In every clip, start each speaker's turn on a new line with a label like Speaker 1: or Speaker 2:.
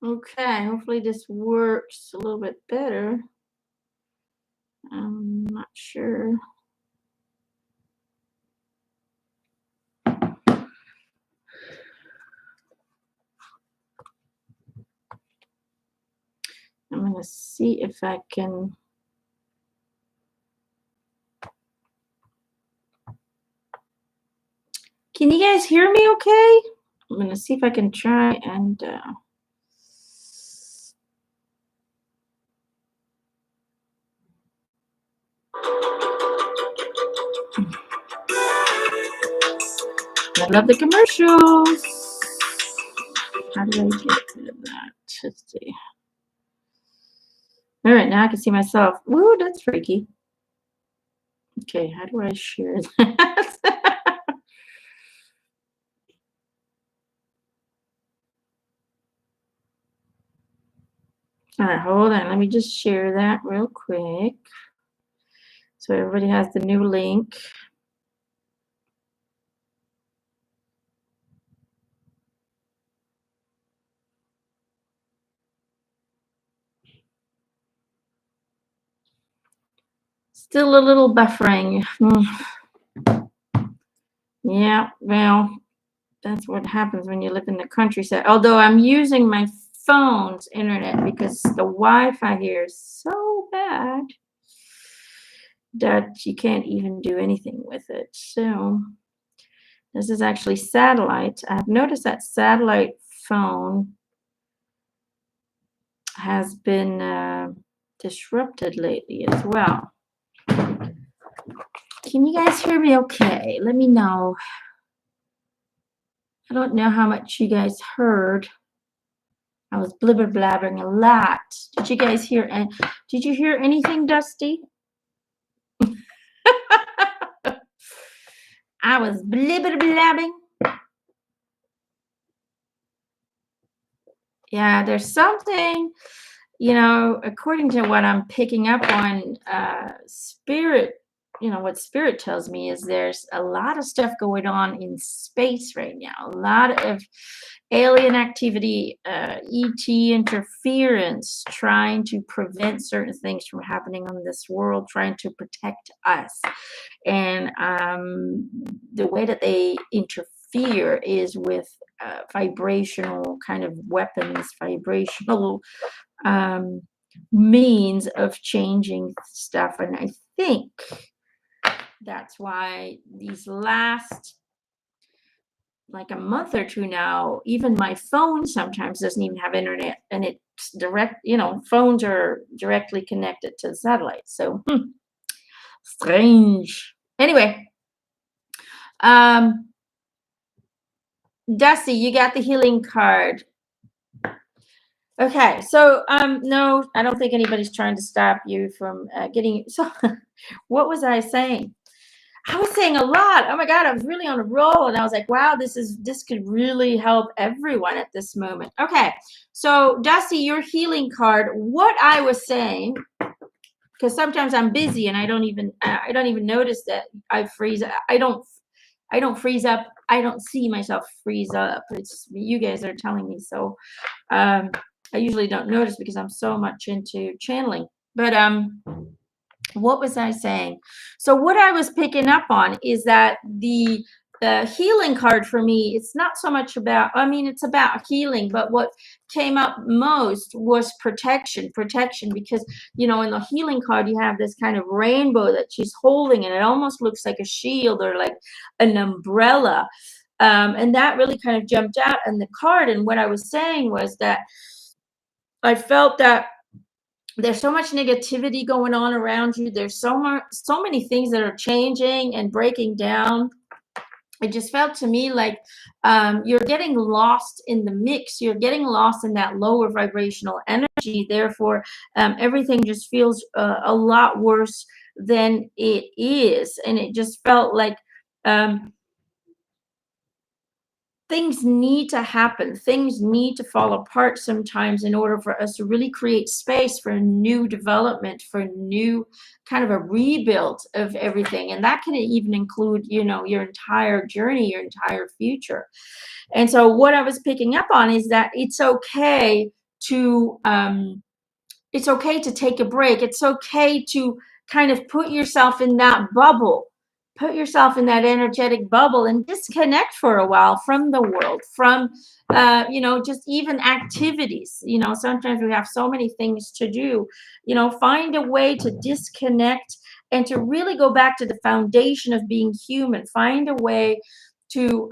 Speaker 1: Okay, hopefully this works a little bit better. I'm not sure. I'm gonna see if I can. Can you guys hear me okay? I'm gonna see if I can try and I love the commercials. How do I get rid of that? Let's see. All right, now I can see myself. Woo, that's freaky. Okay, how do I share that? All right, hold on. Let me just share that real quick. So everybody has the new link. Still a little buffering. Yeah, well, that's what happens when you live in the countryside. Although I'm using my phone's internet because the Wi-Fi here is so bad that you can't even do anything with it. So this is actually satellite. I've noticed that satellite phone has been disrupted lately as well. Can you guys hear me okay? Let me know. I don't know how much you guys heard. I was blibber blabbering a lot. Did you guys hear? Did you hear anything, Dusty? I was blibber blabbing. Yeah, there's something, according to what I'm picking up on, spirit. What spirit tells me is there's a lot of stuff going on in space right now. A lot of alien activity, ET interference, trying to prevent certain things from happening on this world, trying to protect us. And the way that they interfere is with vibrational kind of weapons, vibrational means of changing stuff. And I think that's why these last like a month or two now, even my phone sometimes doesn't even have internet, and it's direct, phones are directly connected to the satellite. So strange. Anyway, Dusty, you got the healing card. Okay, so no, I don't think anybody's trying to stop you from getting. So, what was I saying? I was saying a lot. Oh my God, I was really on a roll, and I was like, wow, this could really help everyone at this moment. Okay, so Dusty, your healing card. What I was saying, because sometimes I'm busy and I don't even notice that I freeze. I don't freeze up. I don't see myself freeze up. It's you guys are telling me so. I usually don't notice because I'm so much into channeling. But what was I saying? So what I was picking up on is that the healing card for me, it's not so much about, it's about healing, but what came up most was protection, because, in the healing card, you have this kind of rainbow that she's holding, and it almost looks like a shield or like an umbrella. And that really kind of jumped out in the card. And what I was saying was that I felt that there's so much negativity going on around you. There's so many things that are changing and breaking down. It just felt to me like you're getting lost in the mix. You're getting lost in that lower vibrational energy. Therefore, everything just feels a lot worse than it is. And it just felt like things need to happen. Things need to fall apart sometimes in order for us to really create space for new development, for new kind of a rebuild of everything. And that can even include, your entire journey, your entire future. And so what I was picking up on is that it's okay to it's okay to take a break. It's okay to kind of put yourself in that bubble, put yourself in that energetic bubble and disconnect for a while from the world, from, just even activities. Sometimes we have so many things to do. Find a way to disconnect and to really go back to the foundation of being human. Find a way to,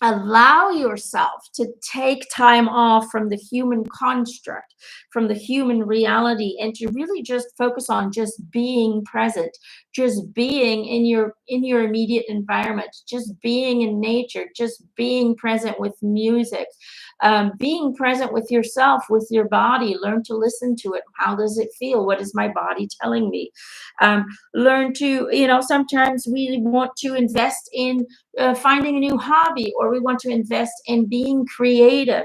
Speaker 1: allow yourself to take time off from the human construct, from the human reality, and to really just focus on just being present, just being in your immediate environment, just being in nature, just being present with music, being present with yourself, with your body. Learn to listen to it. How does it feel? What is my body telling me? Learn to, sometimes we want to invest in finding a new hobby, or we want to invest in being creative.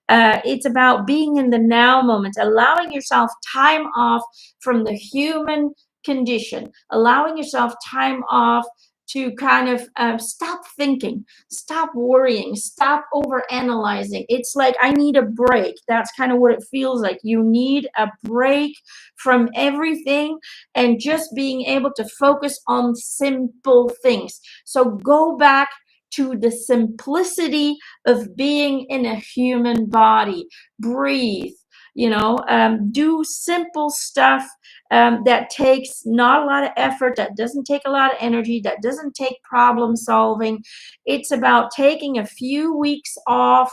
Speaker 1: It's about being in the now moment, allowing yourself time off from the human condition, allowing yourself time off to kind of stop thinking, stop worrying, stop over analyzing. It's like, I need a break. That's kind of what it feels like. You need a break from everything and just being able to focus on simple things. So go back to the simplicity of being in a human body. Breathe, do simple stuff that takes not a lot of effort, that doesn't take a lot of energy, that doesn't take problem solving. It's about taking a few weeks off,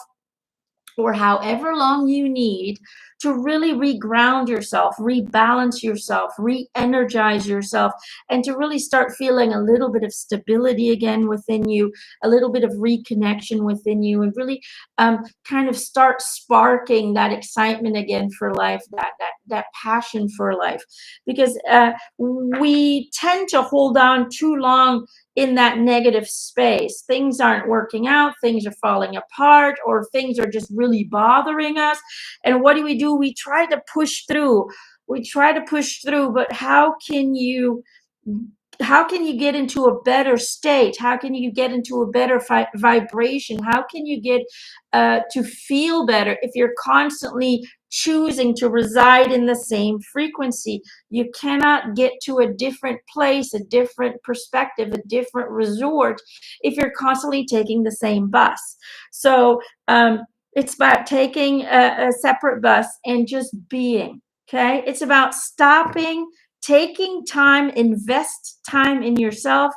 Speaker 1: or however long you need, to really reground yourself, rebalance yourself, re-energize yourself, and to really start feeling a little bit of stability again within you, a little bit of reconnection within you, and really kind of start sparking that excitement again for life, that passion for life. Because we tend to hold on too long in that negative space. Things aren't working out, things are falling apart, or things are just really bothering us. And what do? We try to push through. We try to push through, but how can you get into a better state? How can you get into a better vibration? How can you get to feel better if you're constantly choosing to reside in the same frequency? You cannot get to a different place, a different perspective, a different resort if you're constantly taking the same bus. So it's about taking a separate bus and just being. Okay, it's about stopping, taking time, invest time in yourself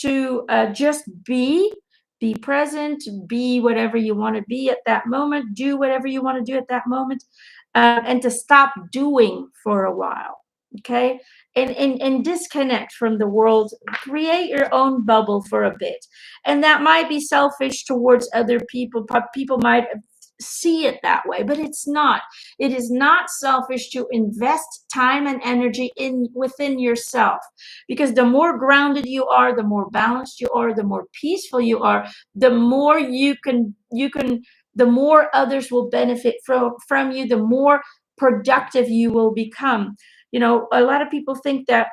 Speaker 1: to just be present, be whatever you want to be at that moment, do whatever you want to do at that moment, and to stop doing for a while. Okay, and disconnect from the world, create your own bubble for a bit. And that might be selfish towards other people. People might see it that way, but it's not. It is not selfish to invest time and energy in within yourself, because the more grounded you are, the more balanced you are, the more peaceful you are, the more the more others will benefit from you, the more productive you will become. A lot of people think that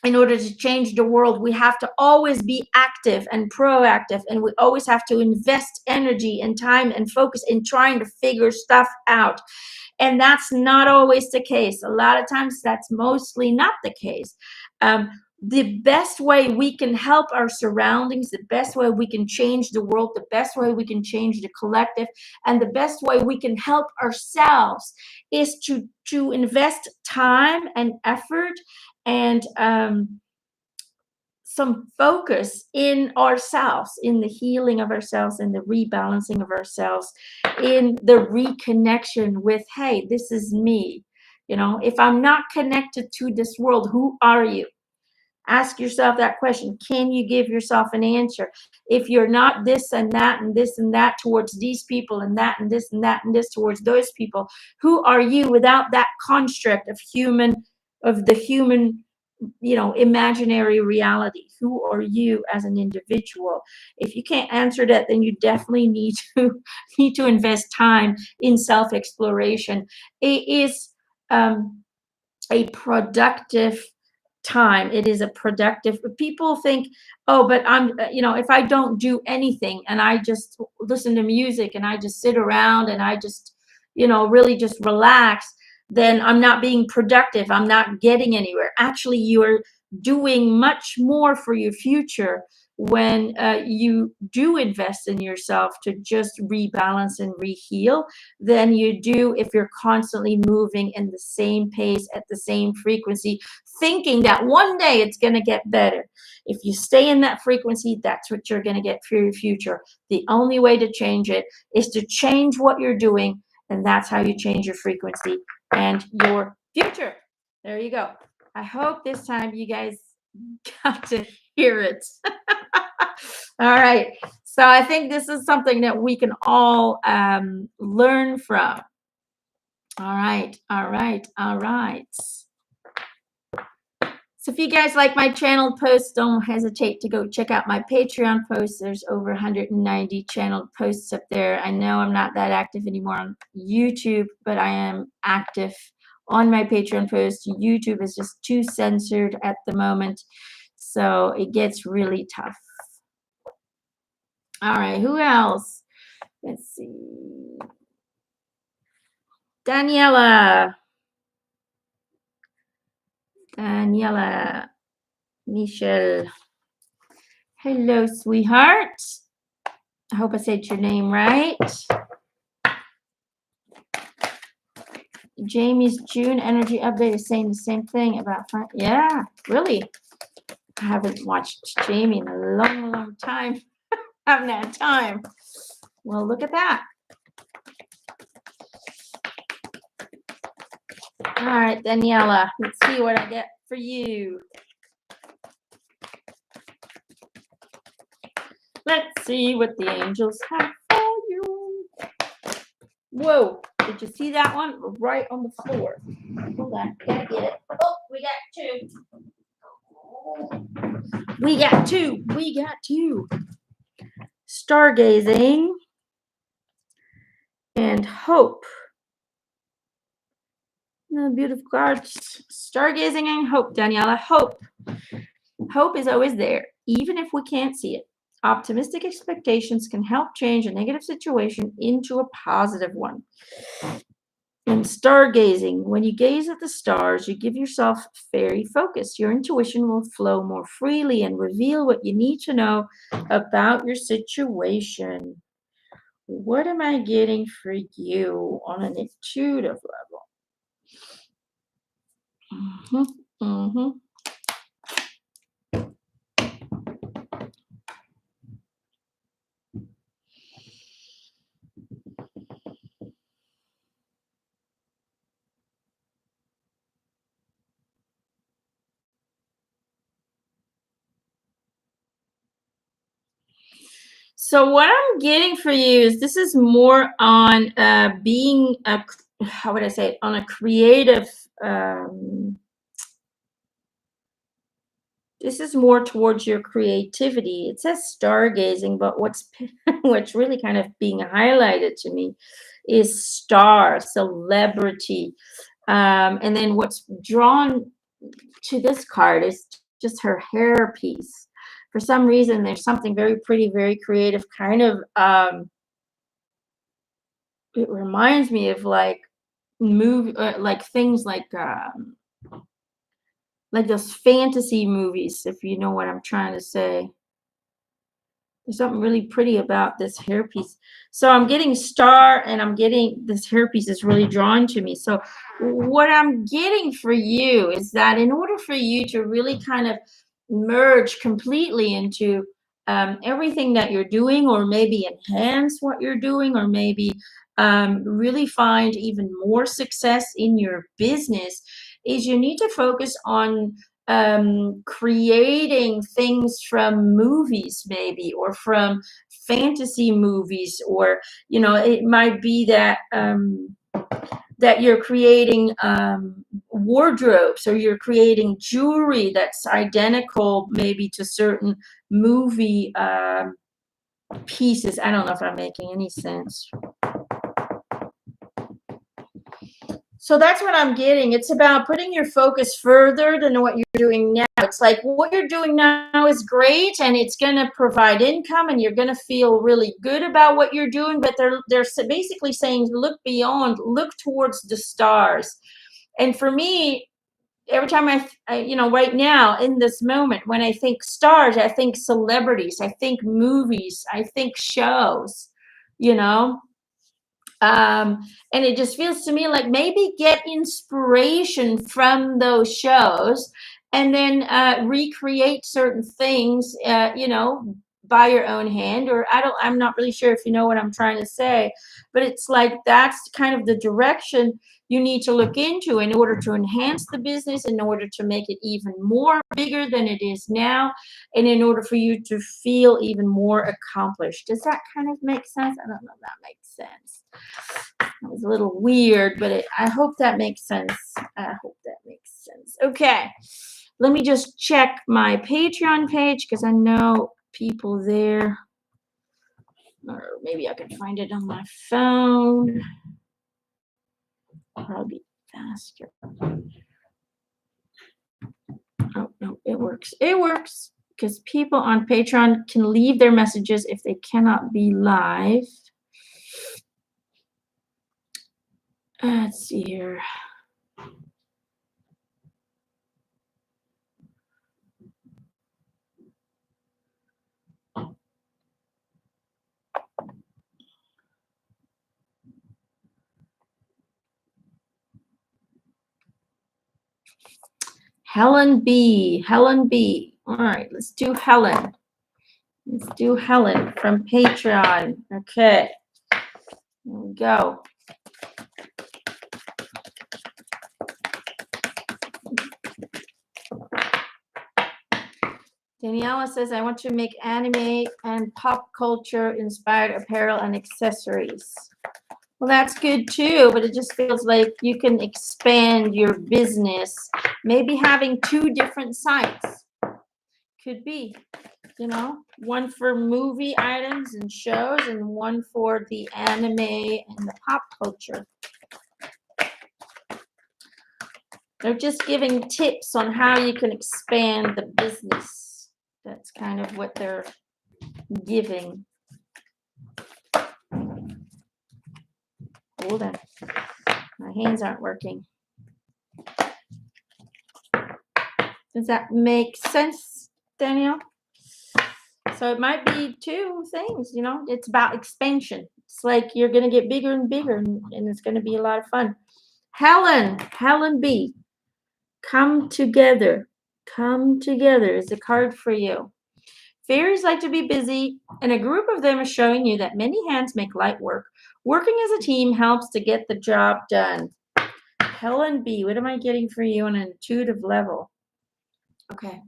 Speaker 1: in order to change the world, we have to always be active and proactive, and we always have to invest energy and time and focus in trying to figure stuff out. And that's not always the case. A lot of times that's mostly not the case. The best way we can help our surroundings, the best way we can change the world, the best way we can change the collective, and the best way we can help ourselves is to invest time and effort and some focus in ourselves, in the healing of ourselves, in the rebalancing of ourselves, in the reconnection with, hey, this is me. If I'm not connected to this world, who are you? Ask yourself that question. Can you give yourself an answer? If you're not this and that and this and that towards these people, and that and this and that and this towards those people, who are you without that construct of the human, imaginary reality? Who are you as an individual? If you can't answer that, then you definitely need to invest time in self-exploration. It is a productive time. It is a productive. People think, oh, but if I don't do anything and I just listen to music and I just sit around and I just really just relax, then I'm not being productive. I'm not getting anywhere. Actually, you're doing much more for your future when you do invest in yourself to just rebalance and reheal than you do if you're constantly moving in the same pace at the same frequency, thinking that one day it's going to get better. If you stay in that frequency, that's what you're going to get for your future. The only way to change it is to change what you're doing, and that's how you change your frequency and your future. There you go. I hope this time you guys got to hear it. All right. So I think this is something that we can all learn from. All right. All right. All right. So if you guys like my channel posts, don't hesitate to go check out my Patreon posts. There's over 190 channeled posts up there. I know I'm not that active anymore on YouTube, but I am active on my Patreon posts. YouTube is just too censored at the moment, so it gets really tough. All right, who else? Let's see. Daniela, Michelle. Hello, sweetheart. I hope I said your name right. Jamie's June energy update is saying the same thing about fun. Yeah, really. I haven't watched Jamie in a long, long time. I haven't had time. Well, look at that. All right, Daniela, let's see what I get for you. Let's see what the angels have for you. Whoa, did you see that one? Right on the floor. Hold on, gotta get it. Oh, we got two. We got two. We got two. Stargazing and hope. No, beautiful cards. Stargazing and hope, Daniela. Hope. Hope is always there, even if we can't see it. Optimistic expectations can help change a negative situation into a positive one. And stargazing, when you gaze at the stars, you give yourself fairy focus. Your intuition will flow more freely and reveal what you need to know about your situation. What am I getting for you on an intuitive level? So what I'm getting for you is this is more on being a, how would I say it, on a creative. This is more towards your creativity. It says stargazing, but what's what's really kind of being highlighted to me is star, celebrity. And then what's drawn to this card is just her hair piece. For some reason, there's something very pretty, very creative, kind of, it reminds me of like like things like those fantasy movies, if you know what I'm trying to say. There's something really pretty about this hairpiece. So I'm getting star, and I'm getting this hairpiece is really drawing to me. So what I'm getting for you is that in order for you to really kind of merge completely into everything that you're doing, or maybe enhance what you're doing, or maybe really find even more success in your business, is you need to focus on creating things from movies, maybe, or from fantasy movies, or it might be that that you're creating wardrobes, or you're creating jewelry that's identical maybe to certain movie pieces. I don't know if I'm making any sense. So that's what I'm getting. It's about putting your focus further than what you're doing now. It's like what you're doing now is great and it's going to provide income and you're going to feel really good about what you're doing. But they're basically saying, look beyond, look towards the stars. And for me, every time right now in this moment, when I think stars, I think celebrities, I think movies, I think shows, you know. And it just feels to me like maybe get inspiration from those shows and then recreate certain things, by your own hand. Or I'm not really sure if you know what I'm trying to say, but it's like that's kind of the direction you need to look into in order to enhance the business, in order to make it even more bigger than it is now, and in order for you to feel even more accomplished. Does that kind of make sense? I don't know if that makes sense. It was a little weird, but I hope that makes sense. I hope that makes sense. Okay, let me just check my Patreon page because I know people there. Or maybe I can find it on my phone. Probably faster. Oh, no, it works. It works because people on Patreon can leave their messages if they cannot be live. Let's see here. Helen B. Helen B. All right, let's do Helen. Let's do Helen from Patreon. Okay. Here we go. Daniela says, I want to make anime and pop culture inspired apparel and accessories. Well, that's good too, but it just feels like you can expand your business. Maybe having 2 different sites could be, one for movie items and shows and one for the anime and the pop culture. They're just giving tips on how you can expand the business. That's kind of what they're giving. Hold on. My hands aren't working. Does that make sense, Danielle? So it might be 2 things, it's about expansion. It's like you're going to get bigger and bigger, and it's going to be a lot of fun. Helen B. Come together. Come together is a card for you. Fairies like to be busy, and a group of them is showing you that many hands make light work. Working as a team helps to get the job done. Helen B., what am I getting for you on an intuitive level? Okay.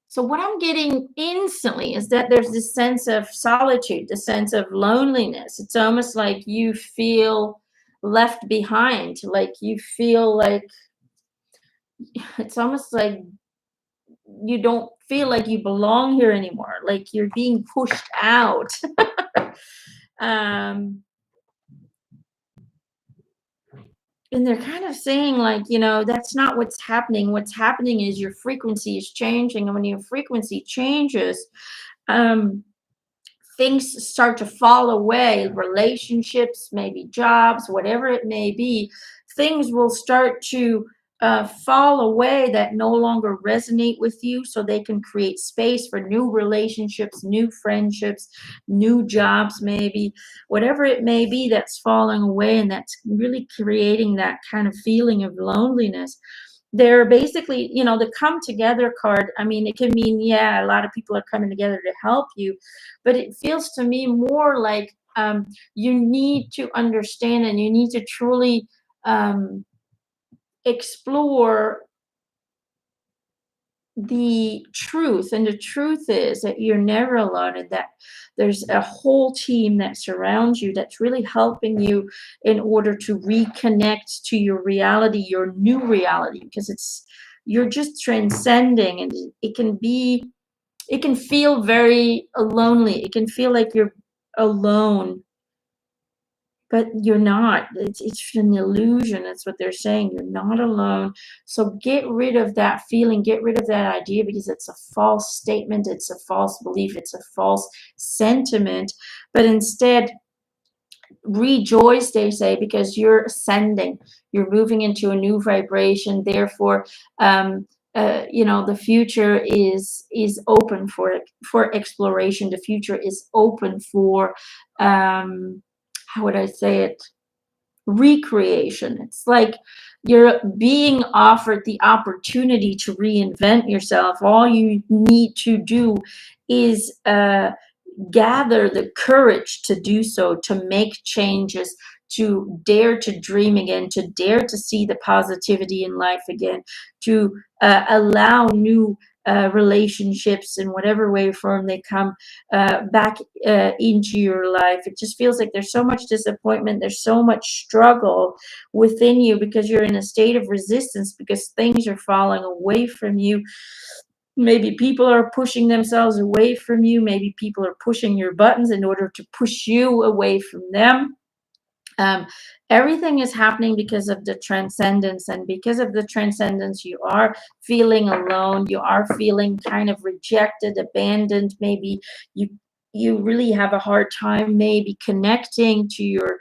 Speaker 1: So what I'm getting instantly is that there's this sense of solitude, the sense of loneliness. It's almost like you feel left behind, like you feel like it's almost like you don't feel like you belong here anymore, like you're being pushed out. And they're kind of saying like, that's not what's happening. What's happening is your frequency is changing. And when your frequency changes, things start to fall away, relationships, maybe jobs, whatever it may be, things will start to fall away that no longer resonate with you, so they can create space for new relationships, new friendships, new jobs, maybe whatever it may be that's falling away and that's really creating that kind of feeling of loneliness. They're basically, the come together card. I mean, it can mean, a lot of people are coming together to help you, but it feels to me more like you need to understand and you need to truly explore the truth. And the truth is that you're never alone, and that there's a whole team that surrounds you that's really helping you in order to reconnect to your reality, your new reality, because you're just transcending, and it can feel very lonely. It can feel like you're alone but you're not. It's an illusion. That's what they're saying. You're not alone. So get rid of that feeling, get rid of that idea, because it's a false statement, it's a false belief, it's a false sentiment. But instead, rejoice, they say, because you're ascending, you're moving into a new vibration. Therefore, the future is open for exploration. The future is open for, how would I say it, recreation. It's like you're being offered the opportunity to reinvent yourself. All you need to do is gather the courage to do so, to make changes, to dare to dream again, to dare to see the positivity in life again, to allow new relationships in whatever way or form they come back into your life. It just feels like there's so much disappointment, there's so much struggle within you because you're in a state of resistance, because things are falling away from you. Maybe people are pushing themselves away from you. Maybe people are pushing your buttons in order to push you away from them. Um, Everything is happening because of the transcendence, and because of the transcendence, you are feeling alone. You are feeling kind of rejected, abandoned. Maybe you really have a hard time maybe connecting to your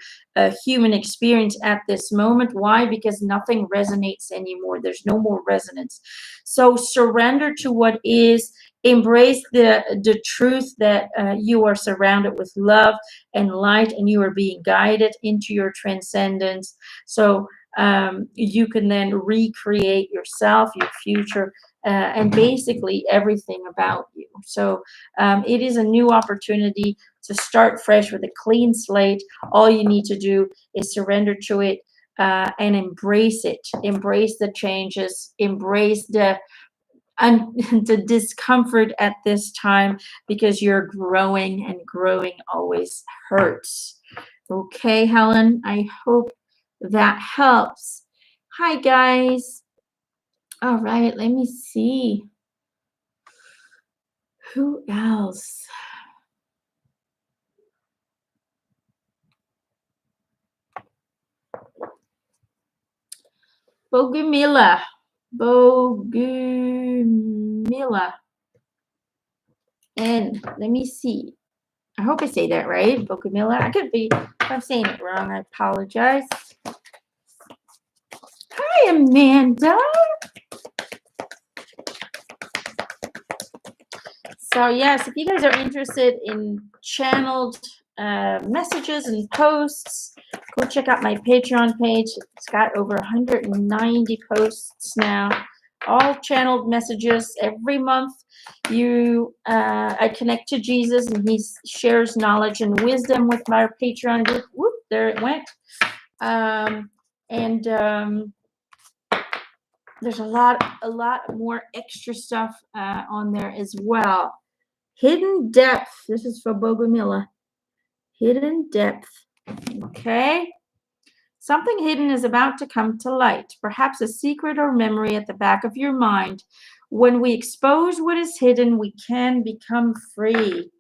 Speaker 1: human experience at this moment. Why? Because nothing resonates anymore. There's no more resonance. So surrender to what is. Embrace the truth that you are surrounded with love and light, and you are being guided into your transcendence. So you can then recreate yourself, your future, and basically everything about you. So it is a new opportunity to start fresh with a clean slate. All you need to do is surrender to it and embrace it. Embrace the changes, embrace and the discomfort at this time, because you're growing, and growing always hurts. Okay, Helen, I hope that helps. Hi, guys. All right, let me see. Who else? Bogumila. Bogumila. And let me see. I hope I say that right. Bogumila. I could be, if I'm saying it wrong, I apologize. Hi, Amanda. So yes, if you guys are interested in channeled messages and posts, go check out my Patreon page. It's got over 190 posts now, all channeled messages every month. I connect to Jesus, and he shares knowledge and wisdom with my Patreon group. Whoop, there it went. There's a lot more extra stuff on there as well. Hidden depth. This is for Bogumila. Hidden depth. Okay. Something hidden is about to come to light, perhaps a secret or memory at the back of your mind. When we expose what is hidden, we can become free.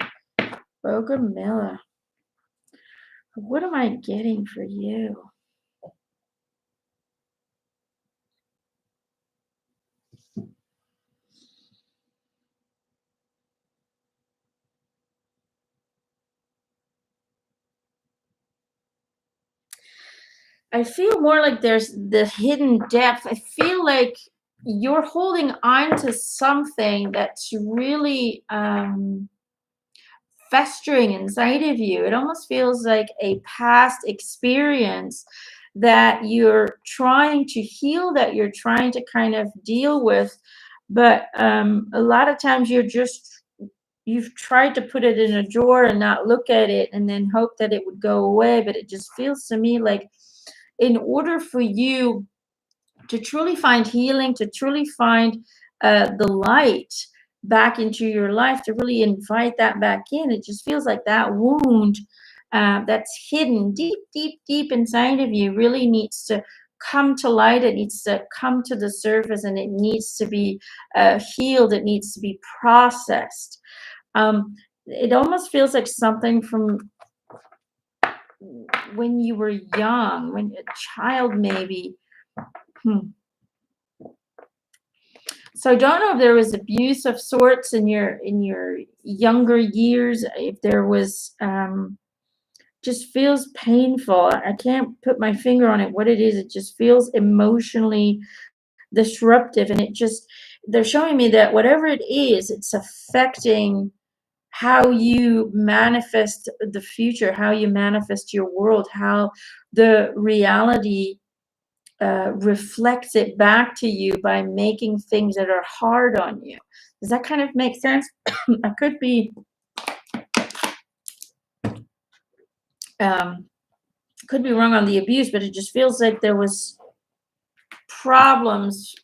Speaker 1: Bogumila. What am I getting for you? I feel more like there's the hidden depth. I feel like you're holding on to something that's really festering inside of you. It almost feels like a past experience that you're trying to heal, that you're trying to kind of deal with. But a lot of times you've tried to put it in a drawer and not look at it and then hope that it would go away. But it just feels to me like, in order for you to truly find healing, to truly find the light back into your life, to really invite that back in, it just feels like that wound that's hidden deep, deep, deep inside of you really needs to come to light. It needs to come to the surface, and it needs to be healed. It needs to be processed. It almost feels like something from when you were young, when a child maybe. So I don't know if there was abuse of sorts in your younger years, if there was just feels painful. I can't put my finger on it what it is. It just feels emotionally disruptive, and it just, they're showing me that whatever it is, it's affecting how you manifest the future, how you manifest your world, how the reality reflects it back to you by making things that are hard on you. Does that kind of make sense? I could be wrong on the abuse, but it just feels like there was problems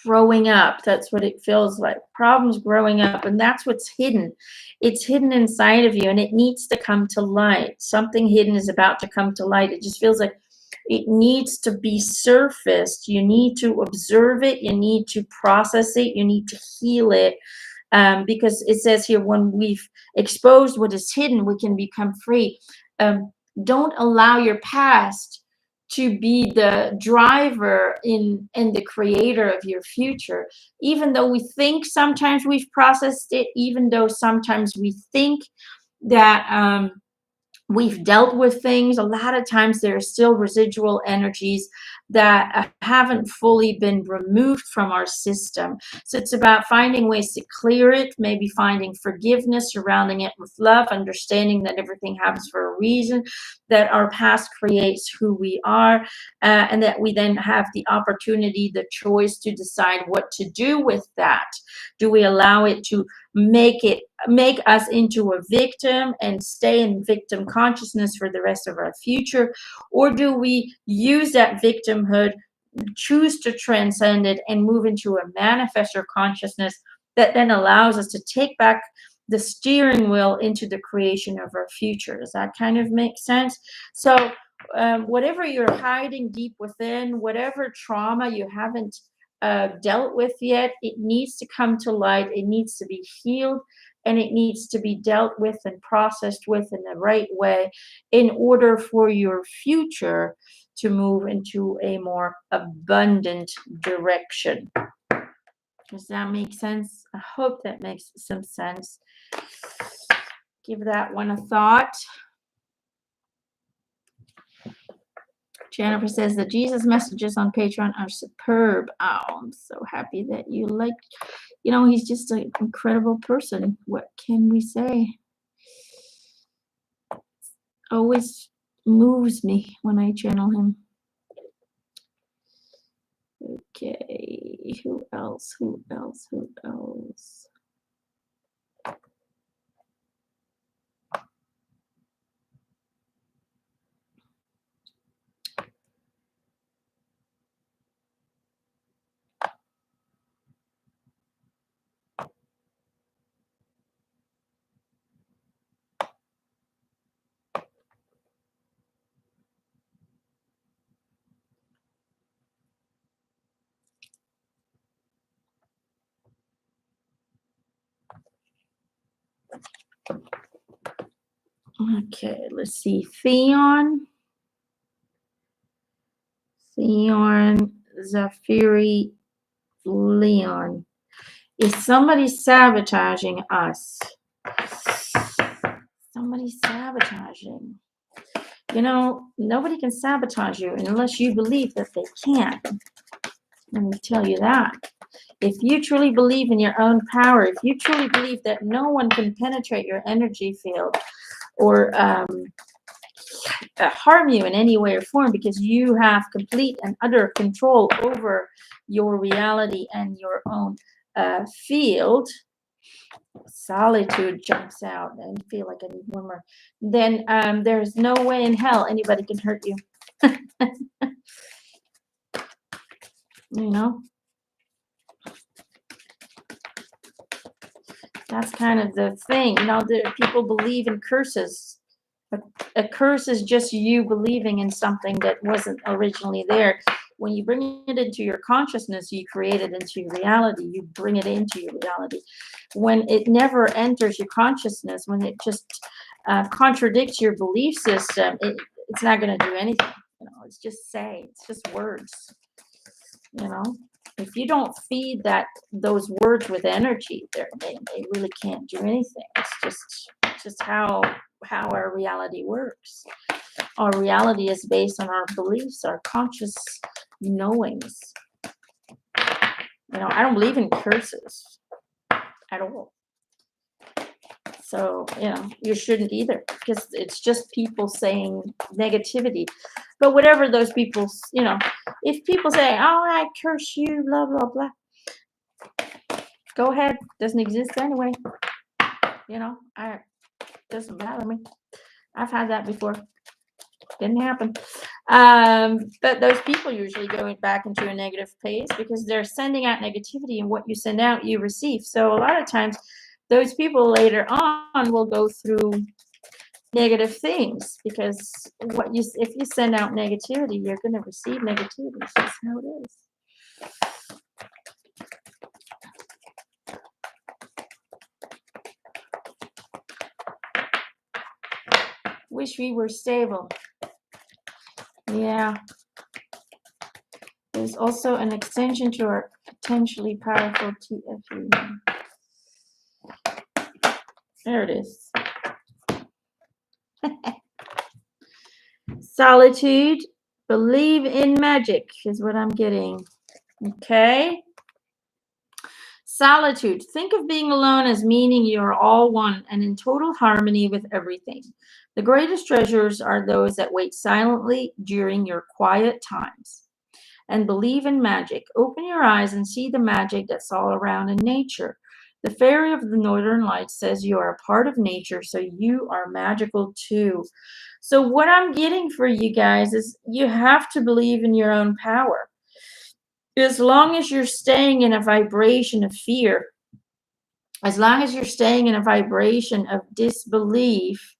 Speaker 1: growing up. That's what it feels like. Problems growing up, and that's what's hidden. It's hidden inside of you, and it needs to come to light. Something hidden is about to come to light. It just feels like it needs to be surfaced. You need to observe it. You need to process it. You need to heal it. Because it says here, when we've exposed what is hidden, we can become free. Don't allow your past to be the driver and the creator of your future. Even though we think sometimes we've processed it, even though sometimes we think that we've dealt with things, a lot of times there are still residual energies that haven't fully been removed from our system. So it's about finding ways to clear it, maybe finding forgiveness, surrounding it with love, understanding that everything happens for a reason, that our past creates who we are, and that we then have the opportunity, the choice to decide what to do with that. Do we allow it to make us into a victim and stay in victim consciousness for the rest of our future? Or do we use that victimhood, choose to transcend it, and move into a manifestor consciousness that then allows us to take back the steering wheel into the creation of our future? Does that kind of make sense? So whatever you're hiding deep within, whatever trauma you haven't dealt with yet, it needs to come to light. It needs to be healed, and it needs to be dealt with and processed with in the right way in order for your future to move into a more abundant direction. Does that make sense? I hope that makes some sense. Give that one a thought. Jennifer says the Jesus messages on Patreon are superb. Oh, I'm so happy that you like, he's just an incredible person. What can we say? Always moves me when I channel him. Okay, who else? Okay, let's see. Theon, Zafiri, Leon. Is somebody sabotaging us? Somebody's sabotaging. Nobody can sabotage you unless you believe that they can. Let me tell you that. If you truly believe in your own power, if you truly believe that no one can penetrate your energy field or harm you in any way or form, because you have complete and utter control over your reality and your own field. Solitude jumps out, and feel like I need one more. Then there's no way in hell anybody can hurt you. That's kind of the thing. The people believe in curses. A curse is just you believing in something that wasn't originally there. When you bring it into your consciousness, you create it into your reality. You bring it into your reality. When it never enters your consciousness, when it just contradicts your belief system, it's not going to do anything. It's just it's just words. you know if you don't feed those words with energy, they really can't do anything. It's just how our reality works. Our reality is based on our beliefs, our conscious knowings. I don't believe in curses at all. So, you shouldn't either, because it's just people saying negativity. But whatever those people, if people say, oh, I curse you, blah, blah, blah, go ahead. Doesn't exist anyway. Doesn't bother me. I've had that before. Didn't happen. But those people usually go back into a negative place because they're sending out negativity, and what you send out, you receive. So a lot of times, those people later on will go through negative things, because if you send out negativity, you're going to receive negativity. That's how it is. Wish we were stable. Yeah. There's also an extension to our potentially powerful TFU. There it is. Solitude. Believe in magic is what I'm getting. Okay. Solitude. Think of being alone as meaning you are all one and in total harmony with everything. The greatest treasures are those that wait silently during your quiet times. And believe in magic. Open your eyes and see the magic that's all around in nature. The fairy of the Northern Lights says you are a part of nature, so you are magical too. So what I'm getting for you guys is you have to believe in your own power. As long as you're staying in a vibration of fear, as long as you're staying in a vibration of disbelief,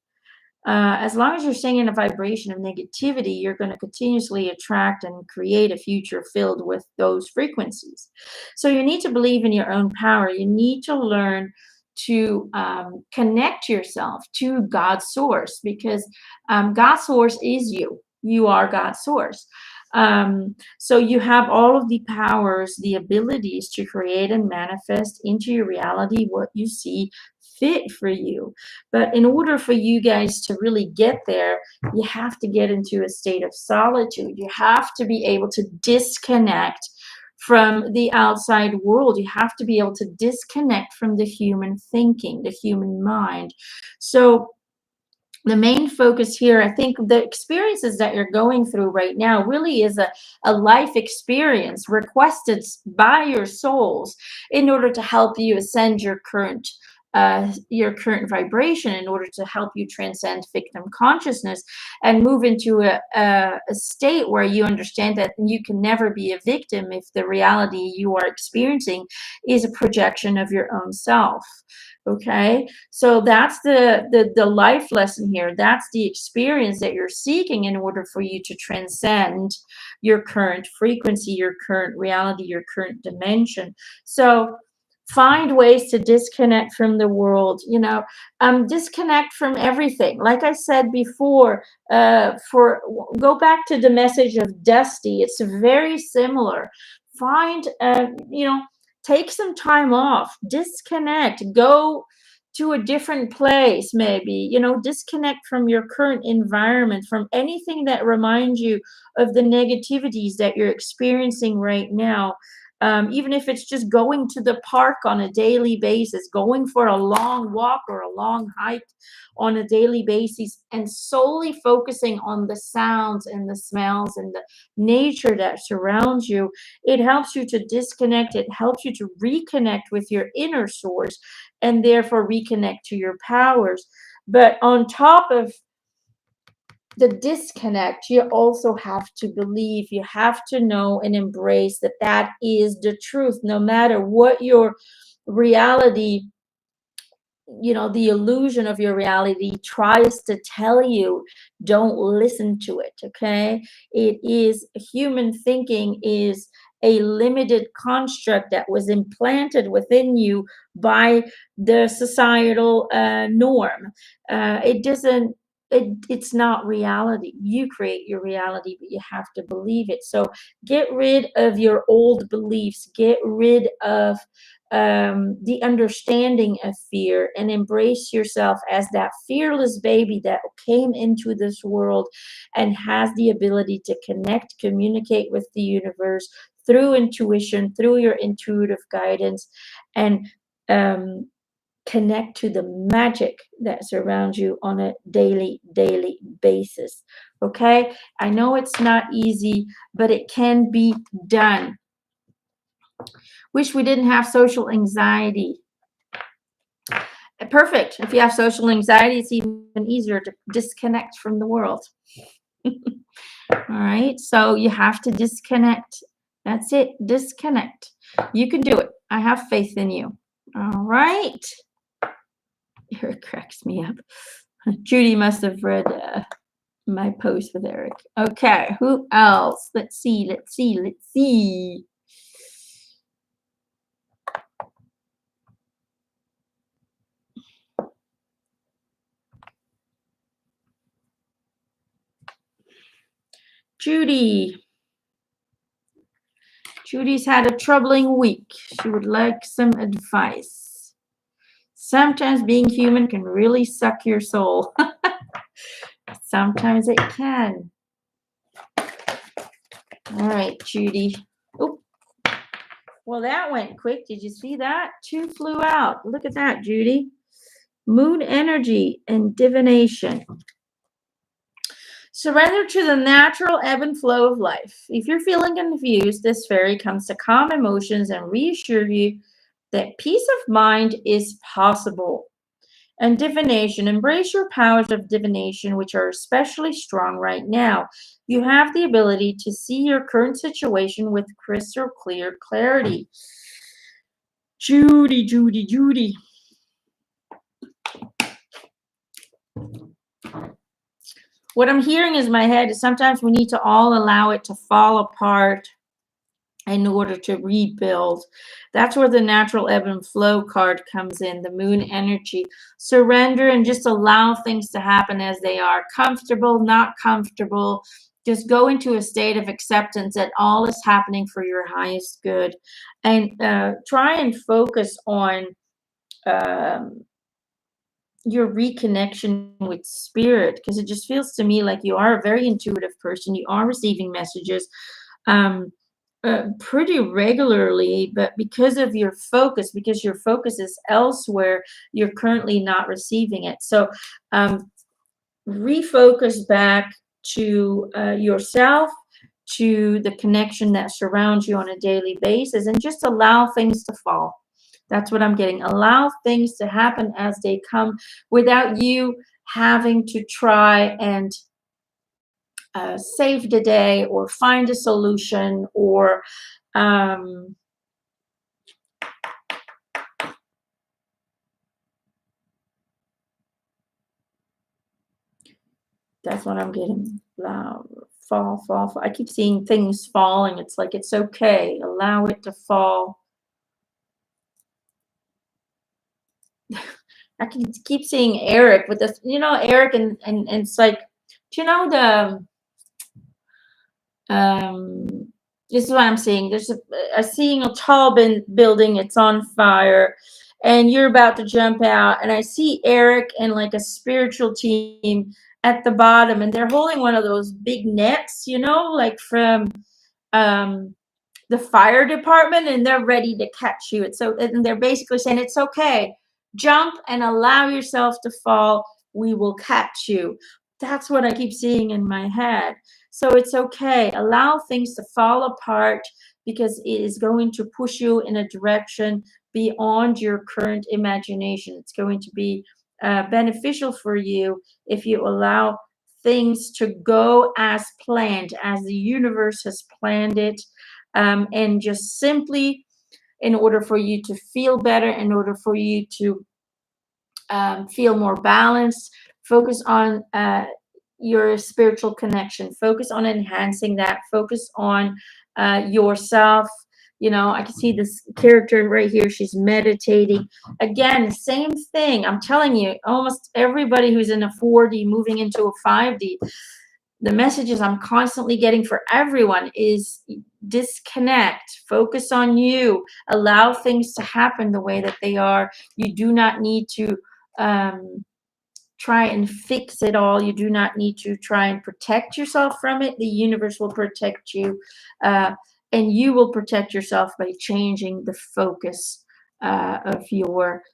Speaker 1: as long as you're staying in a vibration of negativity, you're going to continuously attract and create a future filled with those frequencies. So you need to believe in your own power. You need to learn to connect yourself to God's source, because God's source is you. You are God's source. So you have all of the powers, the abilities to create and manifest into your reality what you see fit for you. But in order for you guys to really get there, you have to get into a state of solitude. You have to be able to disconnect from the outside world. You have to be able to disconnect from the human thinking, the human mind. So the main focus here, I think the experiences that you're going through right now really is a life experience requested by your souls in order to help you ascend your current vibration, in order to help you transcend victim consciousness and move into a state where you understand that you can never be a victim if the reality you are experiencing is a projection of your own self. Okay, so that's the life lesson here. That's the experience that you're seeking in order for you to transcend your current frequency, your current reality, your current dimension. So find ways to disconnect from the world, disconnect from everything. Like I said before, go back to the message of Dusty. It's very similar. Find, take some time off, disconnect, go to a different place, maybe, disconnect from your current environment, from anything that reminds you of the negativities that you're experiencing right now. Even if it's just going to the park on a daily basis, going for a long walk or a long hike on a daily basis, and solely focusing on the sounds and the smells and the nature that surrounds you, it helps you to disconnect. It helps you to reconnect with your inner source and therefore reconnect to your powers. But on top of the disconnect, you also have to believe, you have to know and embrace that is the truth. No matter what your reality, the illusion of your reality tries to tell you, don't listen to it. Okay, it is human thinking is a limited construct that was implanted within you by the societal norm. It doesn't. It's not reality. You create your reality, but you have to believe it. So get rid of your old beliefs. Get rid of the understanding of fear, and embrace yourself as that fearless baby that came into this world and has the ability to connect, communicate with the universe through intuition, through your intuitive guidance, and connect to the magic that surrounds you on a daily basis. Okay, I know it's not easy, but it can be done. Wish we didn't have social anxiety. Perfect. If you have social anxiety, it's even easier to disconnect from the world. All right, so you have to disconnect. That's it. Disconnect. You can do it. I have faith in you. All right. Eric cracks me up. Judy must have read my post with Eric. Okay, who else? Let's see. Judy. Judy's had a troubling week. She would like some advice. Sometimes being human can really suck your soul. Sometimes it can. All right, Judy. Oh, well, that went quick. Did you see that? 2 flew out. Look at that, Judy. Moon energy and divination. Surrender to the natural ebb and flow of life. If you're feeling confused, this fairy comes to calm emotions and reassure you that peace of mind is possible. And divination, embrace your powers of divination, which are especially strong right now. You have the ability to see your current situation with crystal clear clarity. Judy. What I'm hearing is my head is sometimes we need to all allow it to fall apart in order to rebuild. That's where the natural ebb and flow card comes in, the moon energy. Surrender and just allow things to happen as they are. Comfortable, not comfortable. Just go into a state of acceptance that all is happening for your highest good. And try and focus on your reconnection with spirit, because it just feels to me like you are a very intuitive person. You are receiving messages pretty regularly, but because your focus is elsewhere, you're currently not receiving it. So refocus back to yourself, to the connection that surrounds you on a daily basis, and just allow things to fall. That's what I'm getting. Allow things to happen as they come without you having to try and save the day or find a solution or that's what I'm getting. Fall. I keep seeing things falling. It's like, it's okay. Allow it to fall. I can keep seeing Eric with this, Eric, and it's like, do you know this is what I'm seeing. There's seeing a tall building. It's on fire, and you're about to jump out. And I see Eric and like a spiritual team at the bottom, and they're holding one of those big nets, like from the fire department, and they're ready to catch you. And they're basically saying, it's okay. Jump and allow yourself to fall. We will catch you. That's what I keep seeing in my head. So it's okay. Allow things to fall apart, because it is going to push you in a direction beyond your current imagination. It's going to be beneficial for you if you allow things to go as planned, as the universe has planned it, and just simply, in order for you to feel better, in order for you to feel more balanced, focus on your spiritual connection, focus on enhancing that, focus on yourself. You know, I can see this character right here. She's meditating. Again, same thing. I'm telling you, almost everybody who's in a 4D moving into a 5D, the messages I'm constantly getting for everyone is disconnect, focus on you, allow things to happen the way that they are. You do not need to try and fix it all. You do not need to try and protect yourself from it. The universe will protect you, and you will protect yourself by changing the focus of your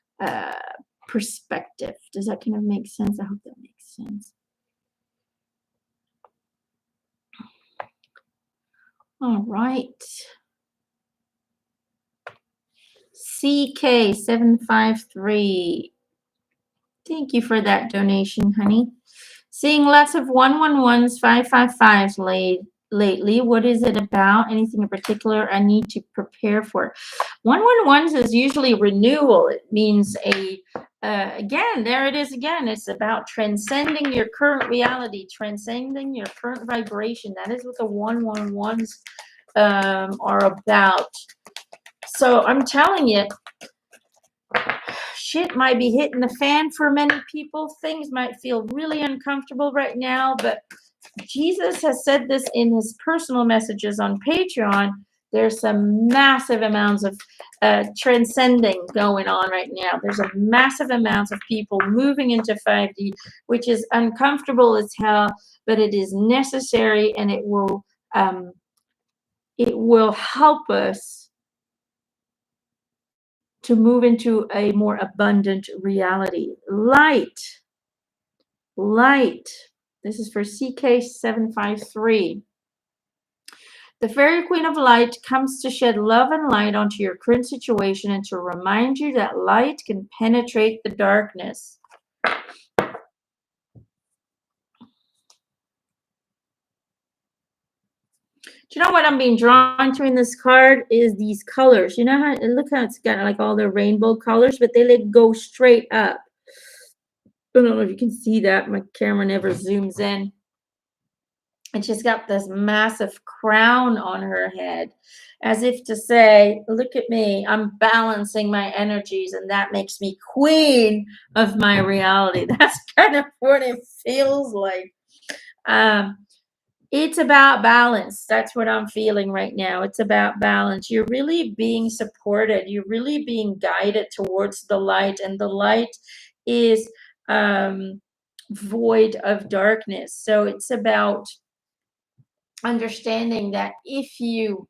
Speaker 1: perspective. Does that kind of make sense? I hope that makes sense. All right. CK753. Thank you for that donation, honey. Seeing lots of 111s, 555s lately. What is it about? Anything in particular I need to prepare for? 111s is usually renewal. It means again, there it is again. It's about transcending your current reality, transcending your current vibration. That is what the 111s are about. So I'm telling you, shit might be hitting the fan for many people. Things might feel really uncomfortable right now, but Jesus has said this in his personal messages on Patreon. There's some massive amounts of transcending going on right now. There's a massive amounts of people moving into 5D, which is uncomfortable as hell, but it is necessary, and it will help us to move into a more abundant reality. Light. This is for CK753. The Fairy Queen of Light comes to shed love and light onto your current situation and to remind you that light can penetrate the darkness. Do you know what I'm being drawn to in this card is these colors. You know how, look how it's got like all the rainbow colors, but they like go straight up. I don't know if you can see that. My camera never zooms in. And she's got this massive crown on her head, as if to say, look at me, I'm balancing my energies, and that makes me queen of my reality. That's kind of what it feels like. It's about balance. That's what I'm feeling right now. It's about balance. You're really being supported. You're really being guided towards the light, and the light is void of darkness. So it's about understanding that if you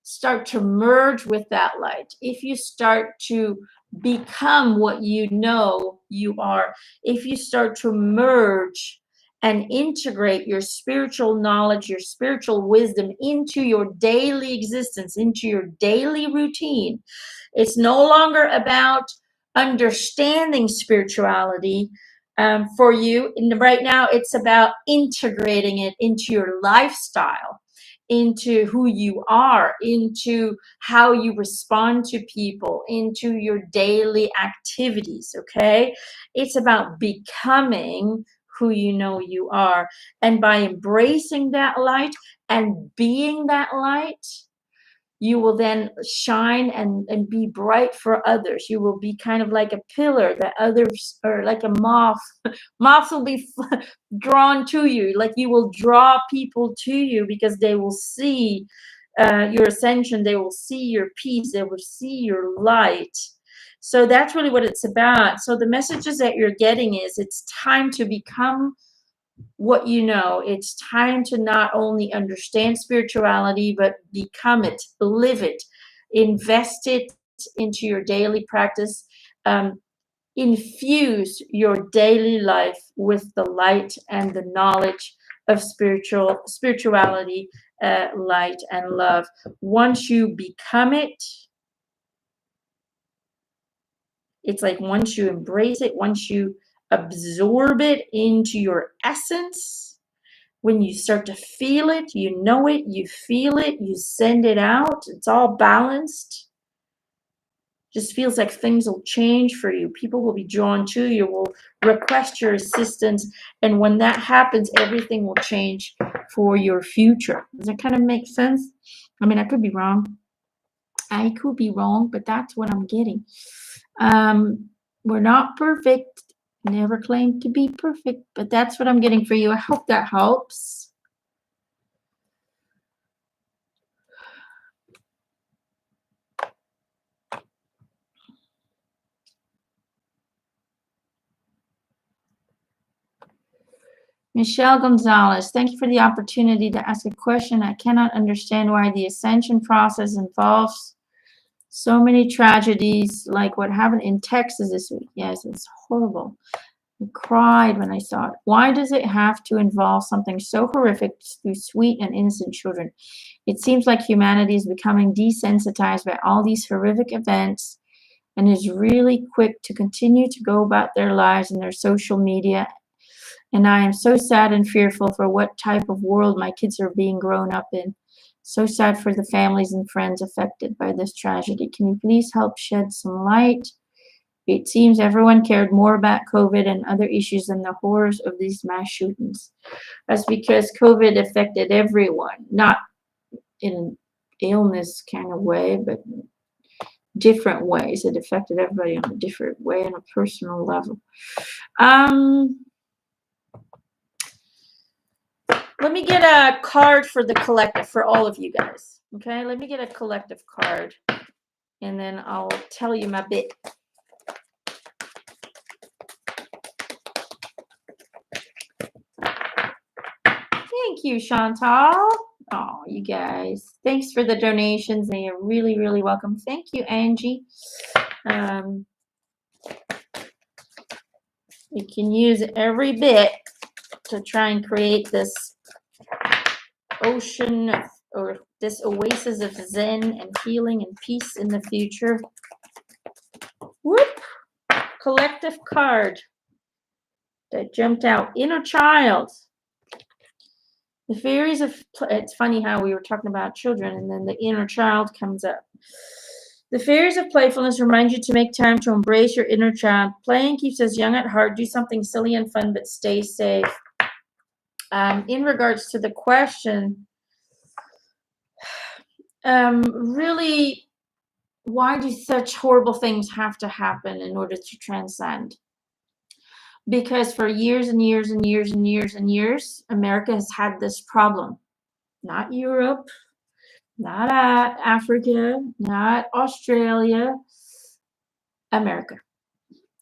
Speaker 1: start to merge with that light, if you start to become what you know you are, if you start to merge and integrate your spiritual knowledge, your spiritual wisdom into your daily existence, into your daily routine, it's no longer about understanding spirituality for you. And right now, it's about integrating it into your lifestyle, into who you are, into how you respond to people, into your daily activities, okay? It's about becoming who you know you are. And by embracing that light and being that light, you will then shine and be bright for others. You will be kind of like a pillar that others, or like a moth. Moths will be drawn to you. Like you will draw people to you because they will see your ascension. They will see your peace. They will see your light. So that's really what it's about. So the messages that you're getting is it's time to become what you know. It's time to not only understand spirituality, but become it, live it, invest it into your daily practice. Infuse your daily life with the light and the knowledge of spirituality, light and love. Once you become it, it's like once you embrace it, once you absorb it into your essence, when you start to feel it, you know it, you feel it, you send it out, it's all balanced. just feels like things will change for you. People will be drawn to you, will request your assistance. And when that happens, everything will change for your future. Does that kind of make sense? I mean, I could be wrong. I could be wrong, but that's what I'm getting. We're not perfect. Never claimed to be perfect, but that's what I'm getting for you. I hope that helps. Michelle Gonzalez, thank you for the opportunity to ask a question. I cannot understand why the ascension process involves so many tragedies like what happened in Texas this week. Yes, it's horrible. I cried when I saw it. Why does it have to involve something so horrific to sweet and innocent children? It seems like humanity is becoming desensitized by all these horrific events and is really quick to continue to go about their lives in their social media. And I am so sad and fearful for what type of world my kids are being grown up in. So sad for the families and friends affected by this tragedy. Can you please help shed some light? It seems everyone cared more about COVID and other issues than the horrors of these mass shootings. That's because COVID affected everyone, not in an illness kind of way, but different ways. It affected everybody on a different way, on a personal level. Let me get a card for the collective, for all of you guys. Okay, let me get a collective card, and then I'll tell you my bit. Thank you, Chantal. Oh, you guys. Thanks for the donations. They are really, really welcome. Thank you, Angie. You can use every bit to try and create this ocean of, or this oasis of zen and healing and peace in the future. Whoop! Collective card that jumped out. Inner child. The fairies of, it's funny how we were talking about children and then the inner child comes up. The fairies of playfulness remind you to make time to embrace your inner child. Playing keeps us young at heart. Do something silly and fun, but stay safe. In regards to the question, really, why do such horrible things have to happen in order to transcend? Because for years and years and years and years and years, America has had this problem. Not Europe, not Africa, not Australia, America.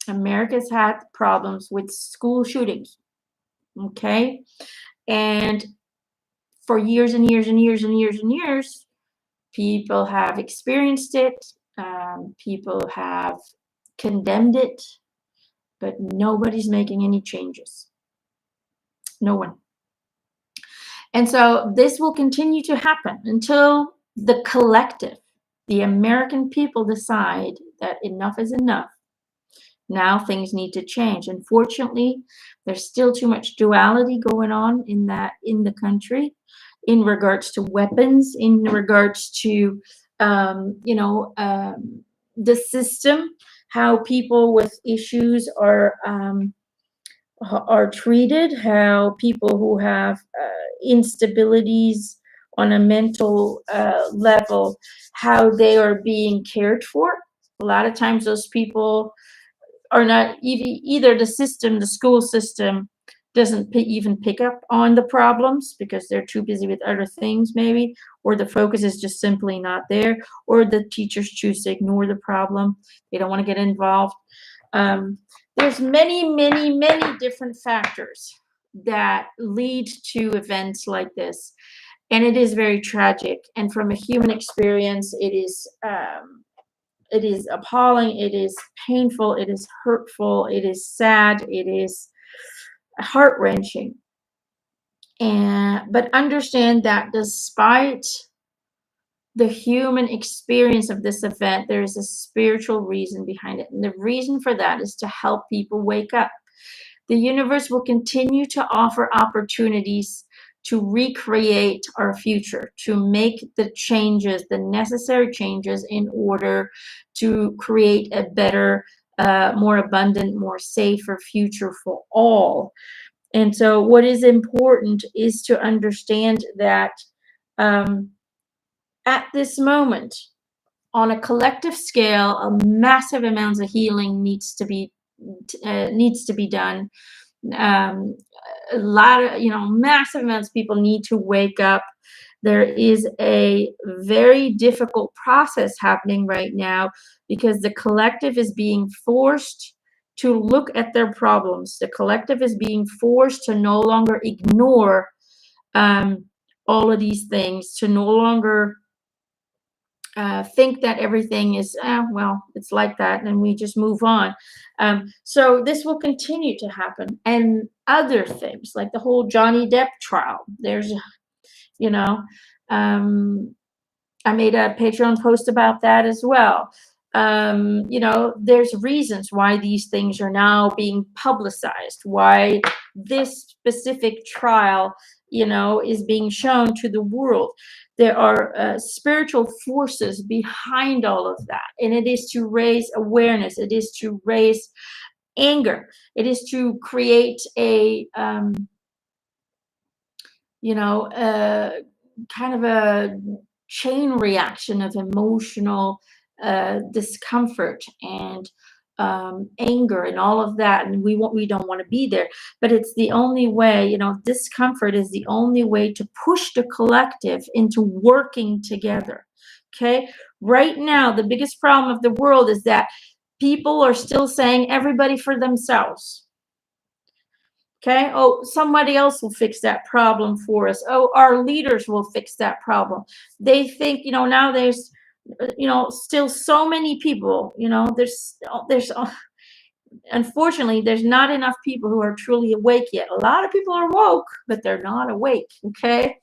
Speaker 1: America's had problems with school shootings, okay? And for years and years and years and years and years, people have experienced it, people have condemned it, but nobody's making any changes. No one. And so this will continue to happen until the collective, the American people, decide that enough is enough. Now things need to change. Unfortunately, there's still too much duality going on in the country, in regards to weapons, in regards to the system, how people with issues are treated, how people who have instabilities on a mental level, how they are being cared for. A lot of times those people are not either the system, the school system doesn't even pick up on the problems because they're too busy with other things maybe, or the focus is just simply not there, or the teachers choose to ignore the problem. They don't want to get involved. There's many, many, many different factors that lead to events like this. And it is very tragic. And from a human experience, it is appalling, it is painful, it is hurtful, it is sad, it is heart-wrenching. But understand that despite the human experience of this event, there is a spiritual reason behind it. And the reason for that is to help people wake up. The universe will continue to offer opportunities to recreate our future, to make the changes, the necessary changes in order to create a better, more abundant, more safer future for all. And so what is important is to understand that um, at this moment, on a collective scale, a massive amounts of healing needs to be done. Um, a lot of, massive amounts of people need to wake up. There is a very difficult process happening right now because the collective is being forced to look at their problems. The collective is being forced to no longer ignore um, all of these things, to no longer think that everything is, well, it's like that, and we just move on. So this will continue to happen. And other things like the whole Johnny Depp trial. There's, you know, um, I made a Patreon post about that as well. There's reasons why these things are now being publicized, why this specific trial, is being shown to the world. There are spiritual forces behind all of that. And it is to raise awareness. It is to raise anger. It is to create a, kind of a chain reaction of emotional discomfort and anger and all of that, and we don't want to be there. But it's the only way. Discomfort is the only way to push the collective into working together. Okay, right now the biggest problem of the world is that people are still saying everybody for themselves. Okay. Oh, somebody else will fix that problem for us. Oh, our leaders will fix that problem. They think, now there's, still so many people, there's, unfortunately, there's not enough people who are truly awake yet. A lot of people are woke, but they're not awake. Okay.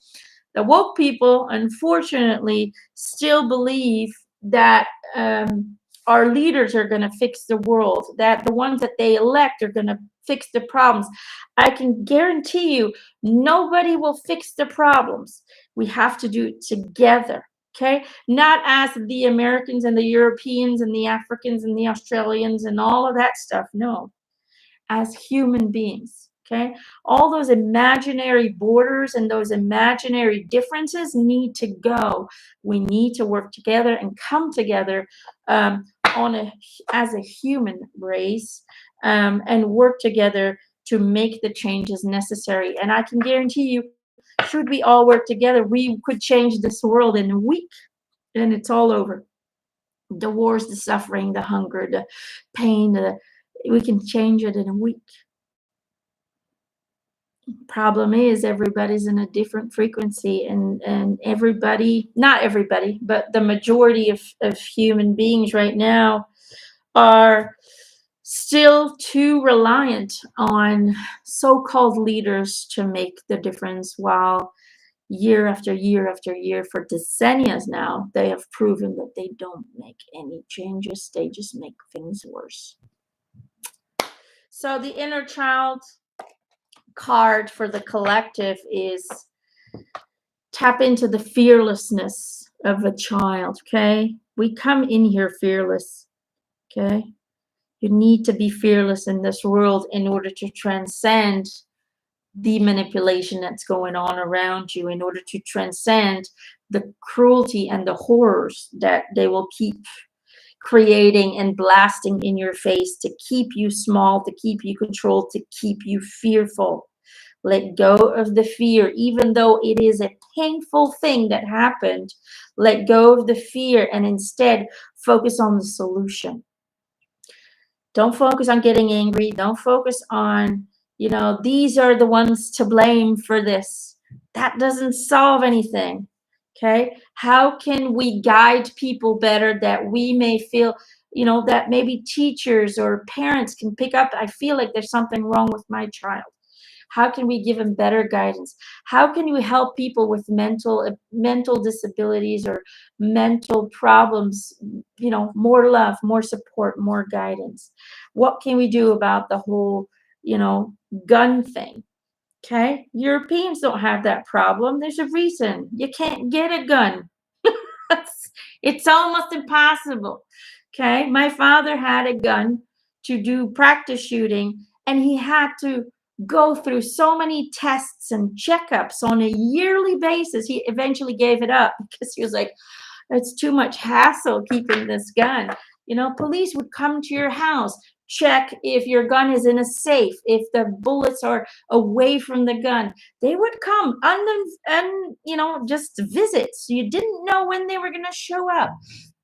Speaker 1: The woke people, unfortunately, still believe that our leaders are going to fix the world, that the ones that they elect are going to fix the problems. I can guarantee you, nobody will fix the problems. We have to do it together. Okay, not as the Americans and the Europeans and the Africans and the Australians and all of that stuff. No, as human beings. Okay, all those imaginary borders and those imaginary differences need to go. We need to work together and come together as a human race, and work together to make the changes necessary. And I can guarantee you, should we all work together, we could change this world in a week, and it's all over. The wars, the suffering, the hunger, the pain, we can change it in a week. Problem is, everybody's in a different frequency, and everybody, not everybody, but the majority of human beings right now are still too reliant on so-called leaders to make the difference, while year after year after year, for decennia now, they have proven that they don't make any changes. They just make things worse. So the inner child card for the collective is tap into the fearlessness of a child. Okay, we come in here fearless. Okay, you need to be fearless in this world in order to transcend the manipulation that's going on around you, in order to transcend the cruelty and the horrors that they will keep creating and blasting in your face to keep you small, to keep you controlled, to keep you fearful. Let go of the fear, even though it is a painful thing that happened. Let go of the fear and instead focus on the solution. Don't focus on getting angry. Don't focus on, these are the ones to blame for this. That doesn't solve anything. Okay. How can we guide people better, that we may feel, that maybe teachers or parents can pick up? I feel like there's something wrong with my child. How can we give them better guidance? How can we help people with mental disabilities or mental problems? More love, more support, more guidance. What can we do about the whole, gun thing? Okay? Europeans don't have that problem. There's a reason. You can't get a gun. It's almost impossible. Okay? My father had a gun to do practice shooting, and he had to go through so many tests and checkups on a yearly basis. He eventually gave it up because he was like, it's too much hassle keeping this gun. Police would come to your house, check if your gun is in a safe, if the bullets are away from the gun. They would come and just visits. You didn't know when they were going to show up.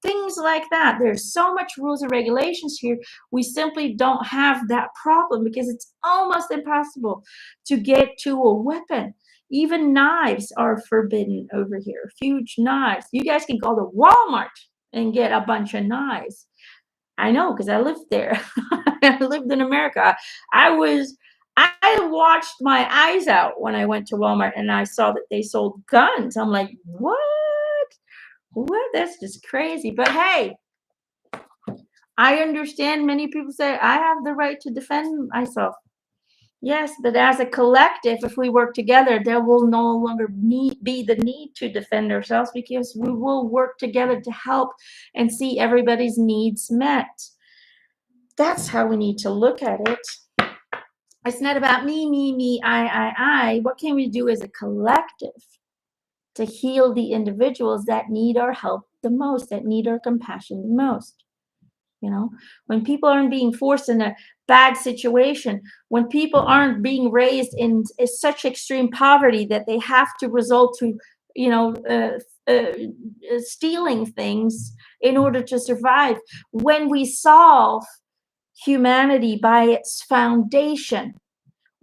Speaker 1: Things like that. There's so much rules and regulations here. We simply don't have that problem because it's almost impossible to get to a weapon. Even knives are forbidden over here. Huge knives. You guys can go to Walmart and get a bunch of knives. I know because I lived there. I lived in America. I watched my eyes out when I went to Walmart and I saw that they sold guns. I'm like, what? What? That's just crazy. But hey, I understand many people say I have the right to defend myself. Yes, but as a collective, if we work together, there will no longer be the need to defend ourselves because we will work together to help and see everybody's needs met. That's how we need to look at it. It's not about me, I. What can we do as a collective to heal the individuals that need our help the most, that need our compassion the most? When people aren't being forced in a bad situation, when people aren't being raised in such extreme poverty that they have to resort to, you know, uh, uh, stealing things in order to survive, when we solve humanity by its foundation,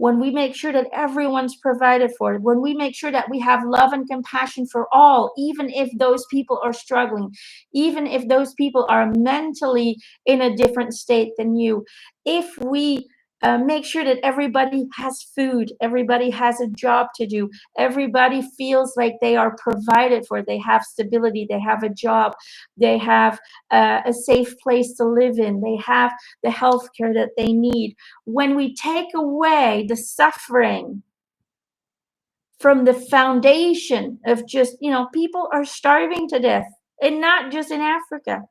Speaker 1: when we make sure that everyone's provided for, when we make sure that we have love and compassion for all, even if those people are struggling, even if those people are mentally in a different state than you, if we make sure that everybody has food, everybody has a job to do, everybody feels like they are provided for, they have stability, they have a job, they have a safe place to live in, they have the health care that they need. When we take away the suffering from the foundation of just, people are starving to death, and not just in Africa,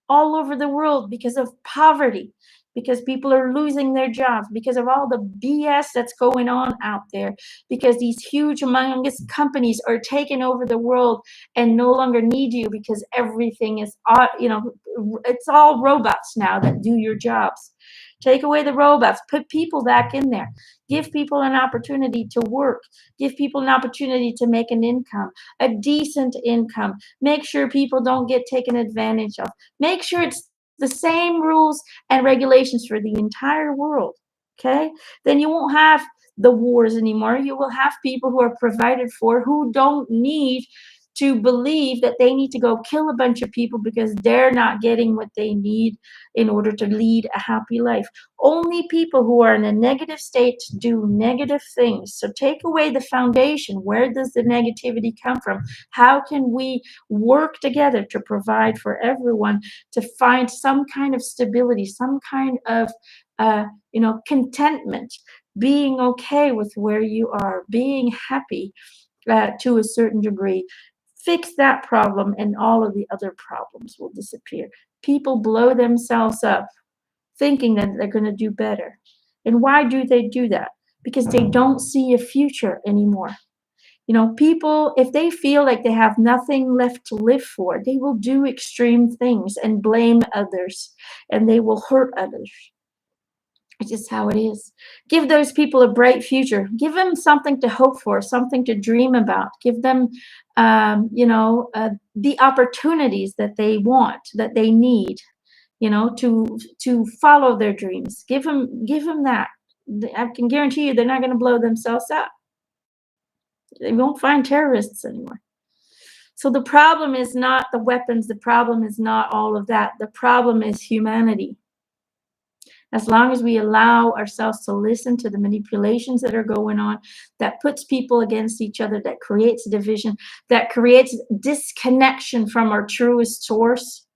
Speaker 1: all over the world because of poverty, because people are losing their jobs, because of all the BS that's going on out there, because these huge, humongous companies are taking over the world and no longer need you because everything is, it's all robots now that do your jobs. Take away the robots, put people back in there, give people an opportunity to work, give people an opportunity to make an income, a decent income, make sure people don't get taken advantage of, make sure it's the same rules and regulations for the entire world. Okay? Then you won't have the wars anymore. You will have people who are provided for, who don't need to believe that they need to go kill a bunch of people because they're not getting what they need in order to lead a happy life. Only people who are in a negative state do negative things. So take away the foundation. Where does the negativity come from? How can we work together to provide for everyone, to find some kind of stability, some kind of contentment, being okay with where you are, being happy to a certain degree? Fix that problem and all of the other problems will disappear. People blow themselves up thinking that they're going to do better. And why do they do that? Because they don't see a future anymore. People, if they feel like they have nothing left to live for, they will do extreme things and blame others, and they will hurt others. It's just how it is. Give those people a bright future. Give them something to hope for, something to dream about. Give them, the opportunities that they want, that they need, to follow their dreams. Give them that. I can guarantee you, they're not going to blow themselves up. They won't find terrorists anymore. So the problem is not the weapons. The problem is not all of that. The problem is humanity. As long as we allow ourselves to listen to the manipulations that are going on, that puts people against each other, that creates division, that creates disconnection from our truest source,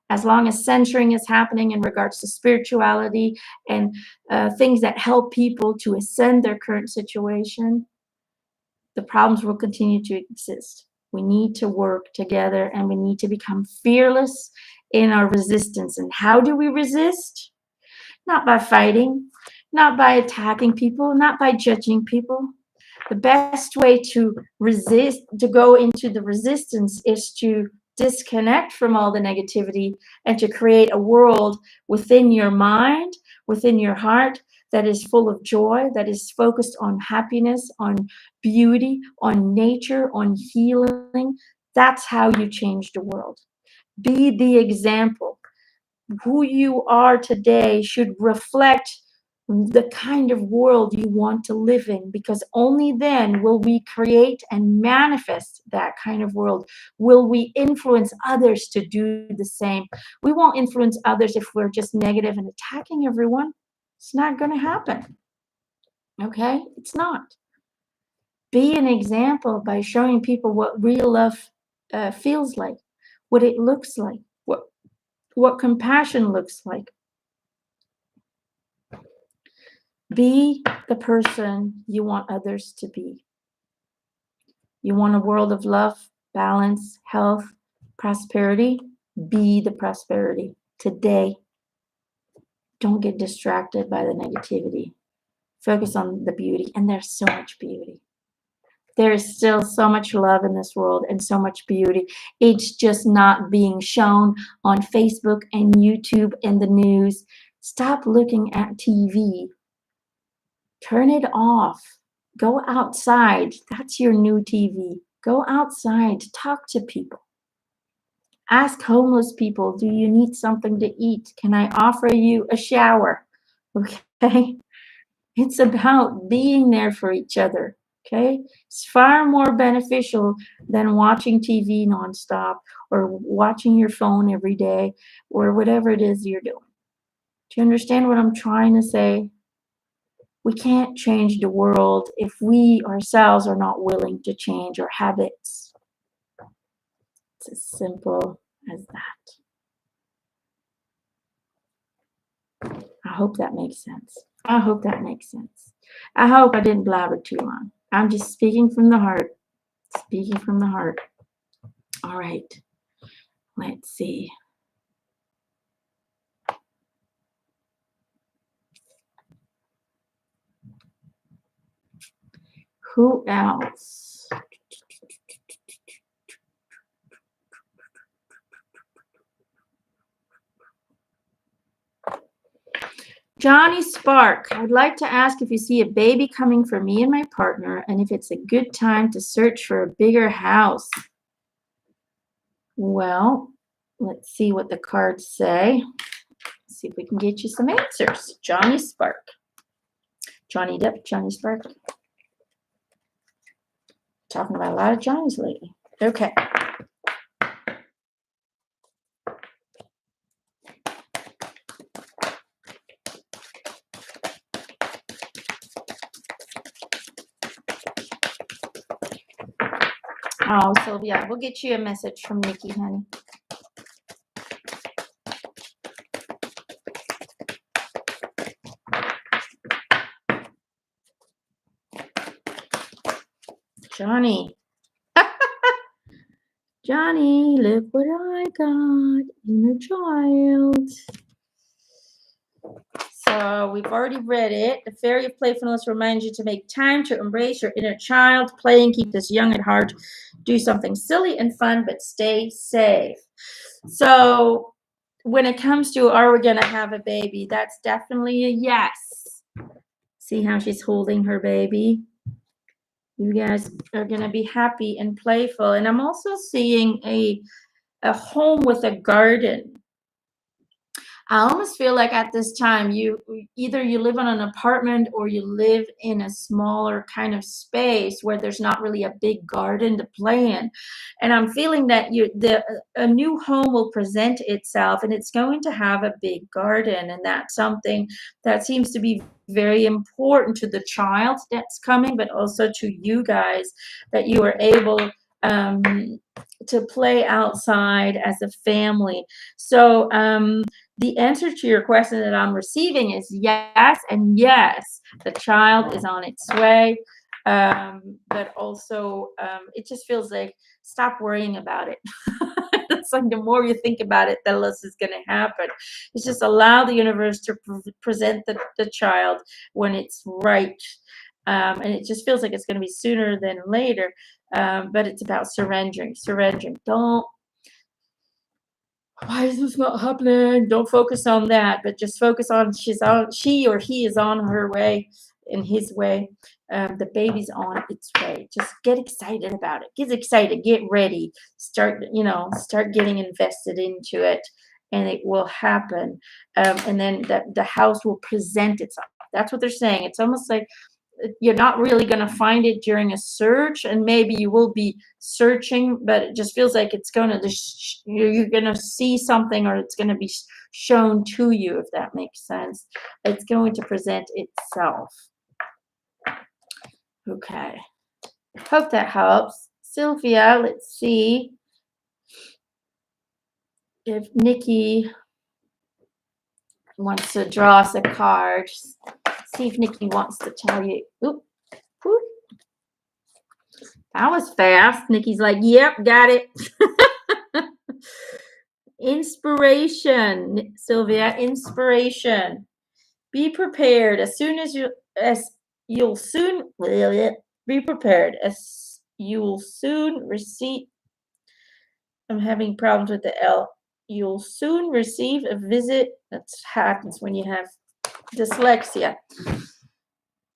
Speaker 1: As long as censoring is happening in regards to spirituality and things that help people to ascend their current situation, the problems will continue to exist. We need to work together and we need to become fearless in our resistance. And how do we resist? Not by fighting, not by attacking people, not by judging people. The best way to resist, to go into the resistance, is to disconnect from all the negativity and to create a world within your mind, within your heart, that is full of joy, that is focused on happiness, on beauty, on nature, on healing. That's how you change the world. Be the example. Who you are today should reflect the kind of world you want to live in, because only then will we create and manifest that kind of world. Will we influence others to do the same? We won't influence others if we're just negative and attacking everyone. It's not going to happen. Okay? It's not. Be an example by showing people what real love feels like, what it looks like, what compassion looks like. Be the person you want others to be. You want a world of love, balance, health, prosperity? Be the prosperity today. Don't get distracted by the negativity. Focus on the beauty. And there's so much beauty. There is still so much love in this world and so much beauty. It's just not being shown on Facebook and YouTube and the news. Stop looking at TV. Turn it off. Go outside. That's your new TV. Go outside. Talk to people. Ask homeless people, do you need something to eat? Can I offer you a shower? Okay? It's about being there for each other. Okay? It's far more beneficial than watching TV nonstop or watching your phone every day or whatever it is you're doing. Do you understand what I'm trying to say? We can't change the world if we ourselves are not willing to change our habits. It's as simple as that. I hope that makes sense. I hope that makes sense. I hope I didn't blabber too long. I'm just speaking from the heart. Speaking from the heart. All right. Let's see. Who else? Johnny Spark, I would like to ask if you see a baby coming for me and my partner, and if it's a good time to search for a bigger house. Well, let's see what the cards say. Let's see if we can get you some answers. Johnny Spark. Johnny Depp, Johnny Spark. Talking about a lot of Johnnies lately. Okay. Oh, Sylvia, we'll get you a message from Nikki, honey. Johnny. Johnny, look what I got. Inner child. So we've already read it. The fairy of playfulness reminds you to make time to embrace your inner child. Play and keep this young at heart. Do something silly and fun, but stay safe. So when it comes to, are we going to have a baby? That's definitely a yes. See how she's holding her baby? You guys are going to be happy and playful. And I'm also seeing a home with a garden. I almost feel like at this time, either you live in an apartment or you live in a smaller kind of space where there's not really a big garden to play in. And I'm feeling that a new home will present itself, and it's going to have a big garden. And that's something that seems to be very important to the child that's coming, but also to you guys, that you are able to play outside as a family. So the answer to your question that I'm receiving is yes, and yes, the child is on its way. But also, it just feels like stop worrying about it. It's like the more you think about it, the less is going to happen. It's just allow the universe to present the child when it's right. And it just feels like it's going to be sooner than later. But it's about surrendering. Don't, why is this not happening? Don't focus on that, but just focus on she or he is on her way, in his way. The baby's on its way. Just get excited about it. Get excited. Get ready. Start getting invested into it, and it will happen. And then the house will present itself. That's what they're saying. It's almost like you're not really going to find it during a search, and maybe you will be searching, but it just feels like it's going to you're going to see something, or it's going to be shown to you, if that makes sense. It's going to present itself. Okay, hope that helps. Sylvia, let's see if Nikki wants to draw us a card. See if Nikki wants to tell you. Oop. That was fast. Nikki's like, yep, got it. Inspiration, Sylvia, inspiration. Be prepared you'll soon be prepared as you'll soon receive. I'm having problems with the L. You'll soon receive a visit. That happens when you have dyslexia.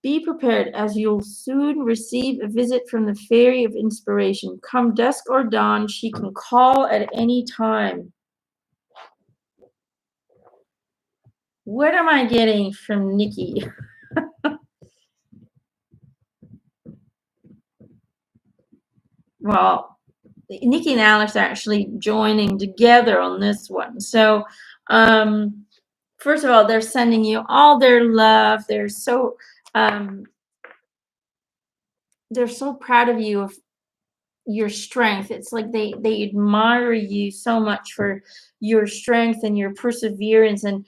Speaker 1: Be prepared, as you'll soon receive a visit from the fairy of inspiration. Come dusk or dawn, she can call at any time. What am I getting from Nikki? Well, Nikki and Alex are actually joining together on this one. So, first of all, they're sending you all their love. They're so proud of you, of your strength. It's like they admire you so much for your strength and your perseverance. And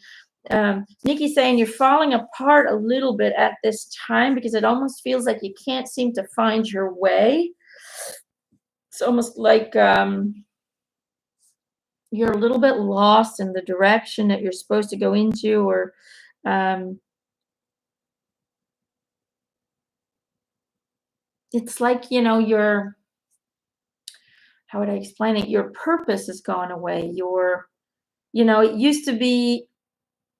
Speaker 1: Nikki's saying you're falling apart a little bit at this time because it almost feels like you can't seem to find your way. It's almost like you're a little bit lost in the direction that you're supposed to go into, or it's like, your, how would I explain it? Your purpose has gone away. It used to be,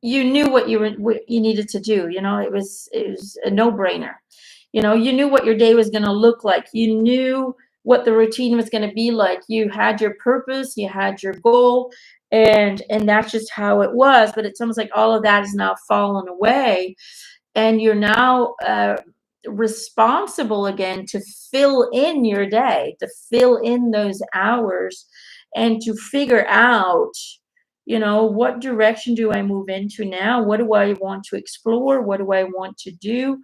Speaker 1: you knew what you needed to do. It was a no-brainer. You knew what your day was going to look like. You knew what the routine was going to be like. You had your purpose, you had your goal, and that's just how it was. But it's almost like all of that is now fallen away, and you're now responsible again to fill in your day, to fill in those hours, and to figure out, what direction do I move into now? What do I want to explore? What do I want to do?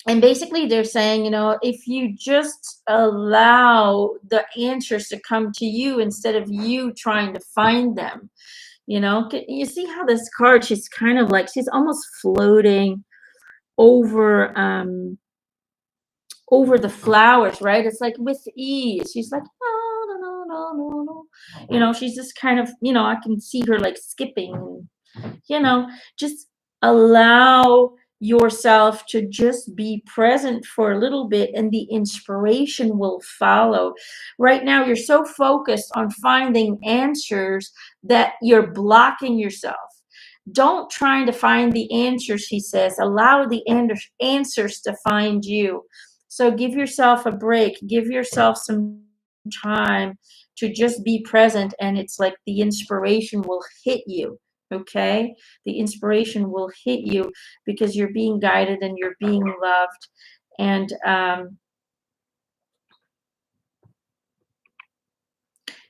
Speaker 1: And basically they're saying, if you just allow the answers to come to you instead of you trying to find them, you see how this card, she's kind of like, she's almost floating over the flowers, right? It's like with ease. She's like, no, no, no, no. She's just kind of, I can see her like skipping, just allow yourself to just be present for a little bit, and the inspiration will follow. Right now, you're so focused on finding answers that you're blocking yourself. Don't try to find the answers, he says. Allow the answers to find you. So give yourself a break. Give yourself some time to just be present, and it's like the inspiration will hit you. Okay? The inspiration will hit you because you're being guided and you're being loved. And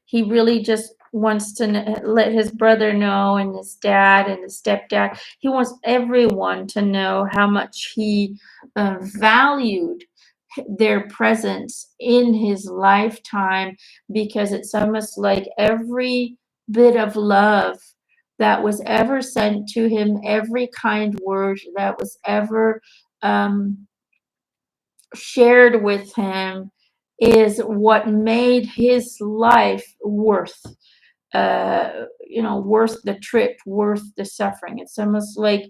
Speaker 1: he really just wants to let his brother know, and his dad and his stepdad. He wants everyone to know how much he valued their presence in his lifetime, because it's almost like every bit of love that was ever sent to him, every kind word that was ever shared with him, is what made his life worth worth the trip, worth the suffering. It's almost like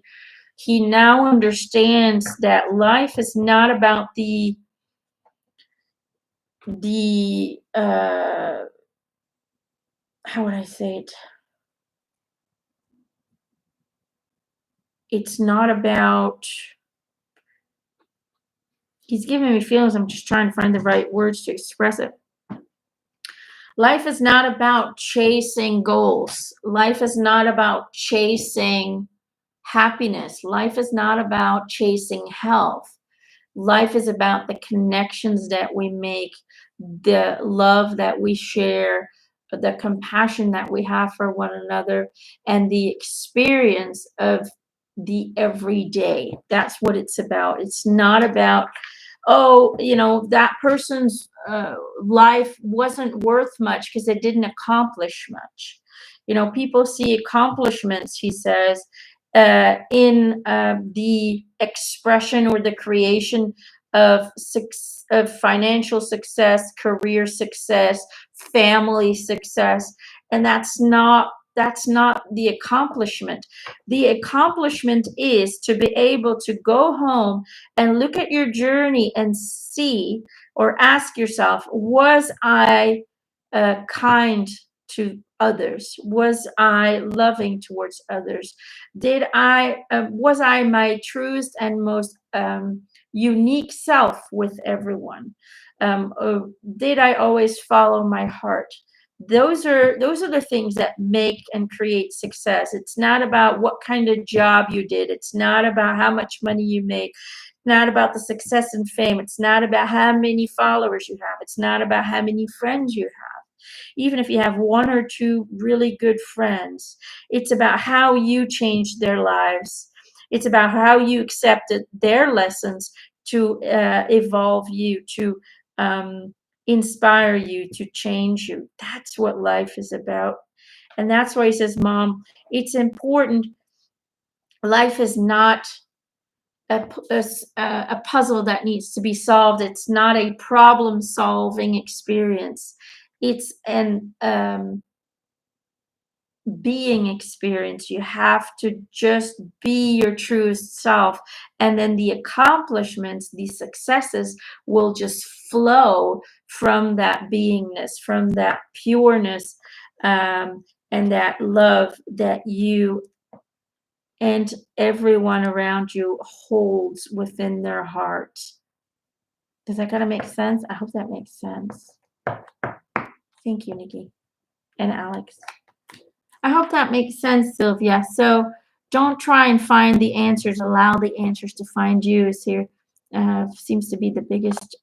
Speaker 1: he now understands that life is not about the how would I say it? It's not about, he's giving me feelings. I'm just trying to find the right words to express it. Life is not about chasing goals. Life is not about chasing happiness. Life is not about chasing health. Life is about the connections that we make, the love that we share, the compassion that we have for one another, and the experience of the everyday. That's what it's about. It's not about, oh, that person's life wasn't worth much because it didn't accomplish much. People see accomplishments, he says, in the expression or the creation of financial success, career success, family success, and that's not the accomplishment. The accomplishment is to be able to go home and look at your journey and see, or ask yourself, was I kind to others? Was I loving towards others? Was I my truest and most unique self with everyone? Did I always follow my heart? Those are the things that make and create success. It's not about what kind of job you did. It's not about how much money you make. It's not about the success and fame. It's not about how many followers you have. It's not about how many friends you have. Even if you have one or two really good friends, it's about how you changed their lives. It's about how you accepted their lessons to evolve you, to inspire you, to change you. That's what life is about. And that's why he says, Mom, it's important. Life is not a puzzle that needs to be solved. It's not a problem solving experience. It's an being experience. You have to just be your truest self, and then the accomplishments, the successes will just flow from that beingness, from that pureness, and that love that you and everyone around you holds within their heart. Does that kind of make sense? I hope that makes sense. Thank you, Nikki and Alex. I hope that makes sense, Sylvia. So don't try and find the answers. Allow the answers to find you. Is here seems to be the biggest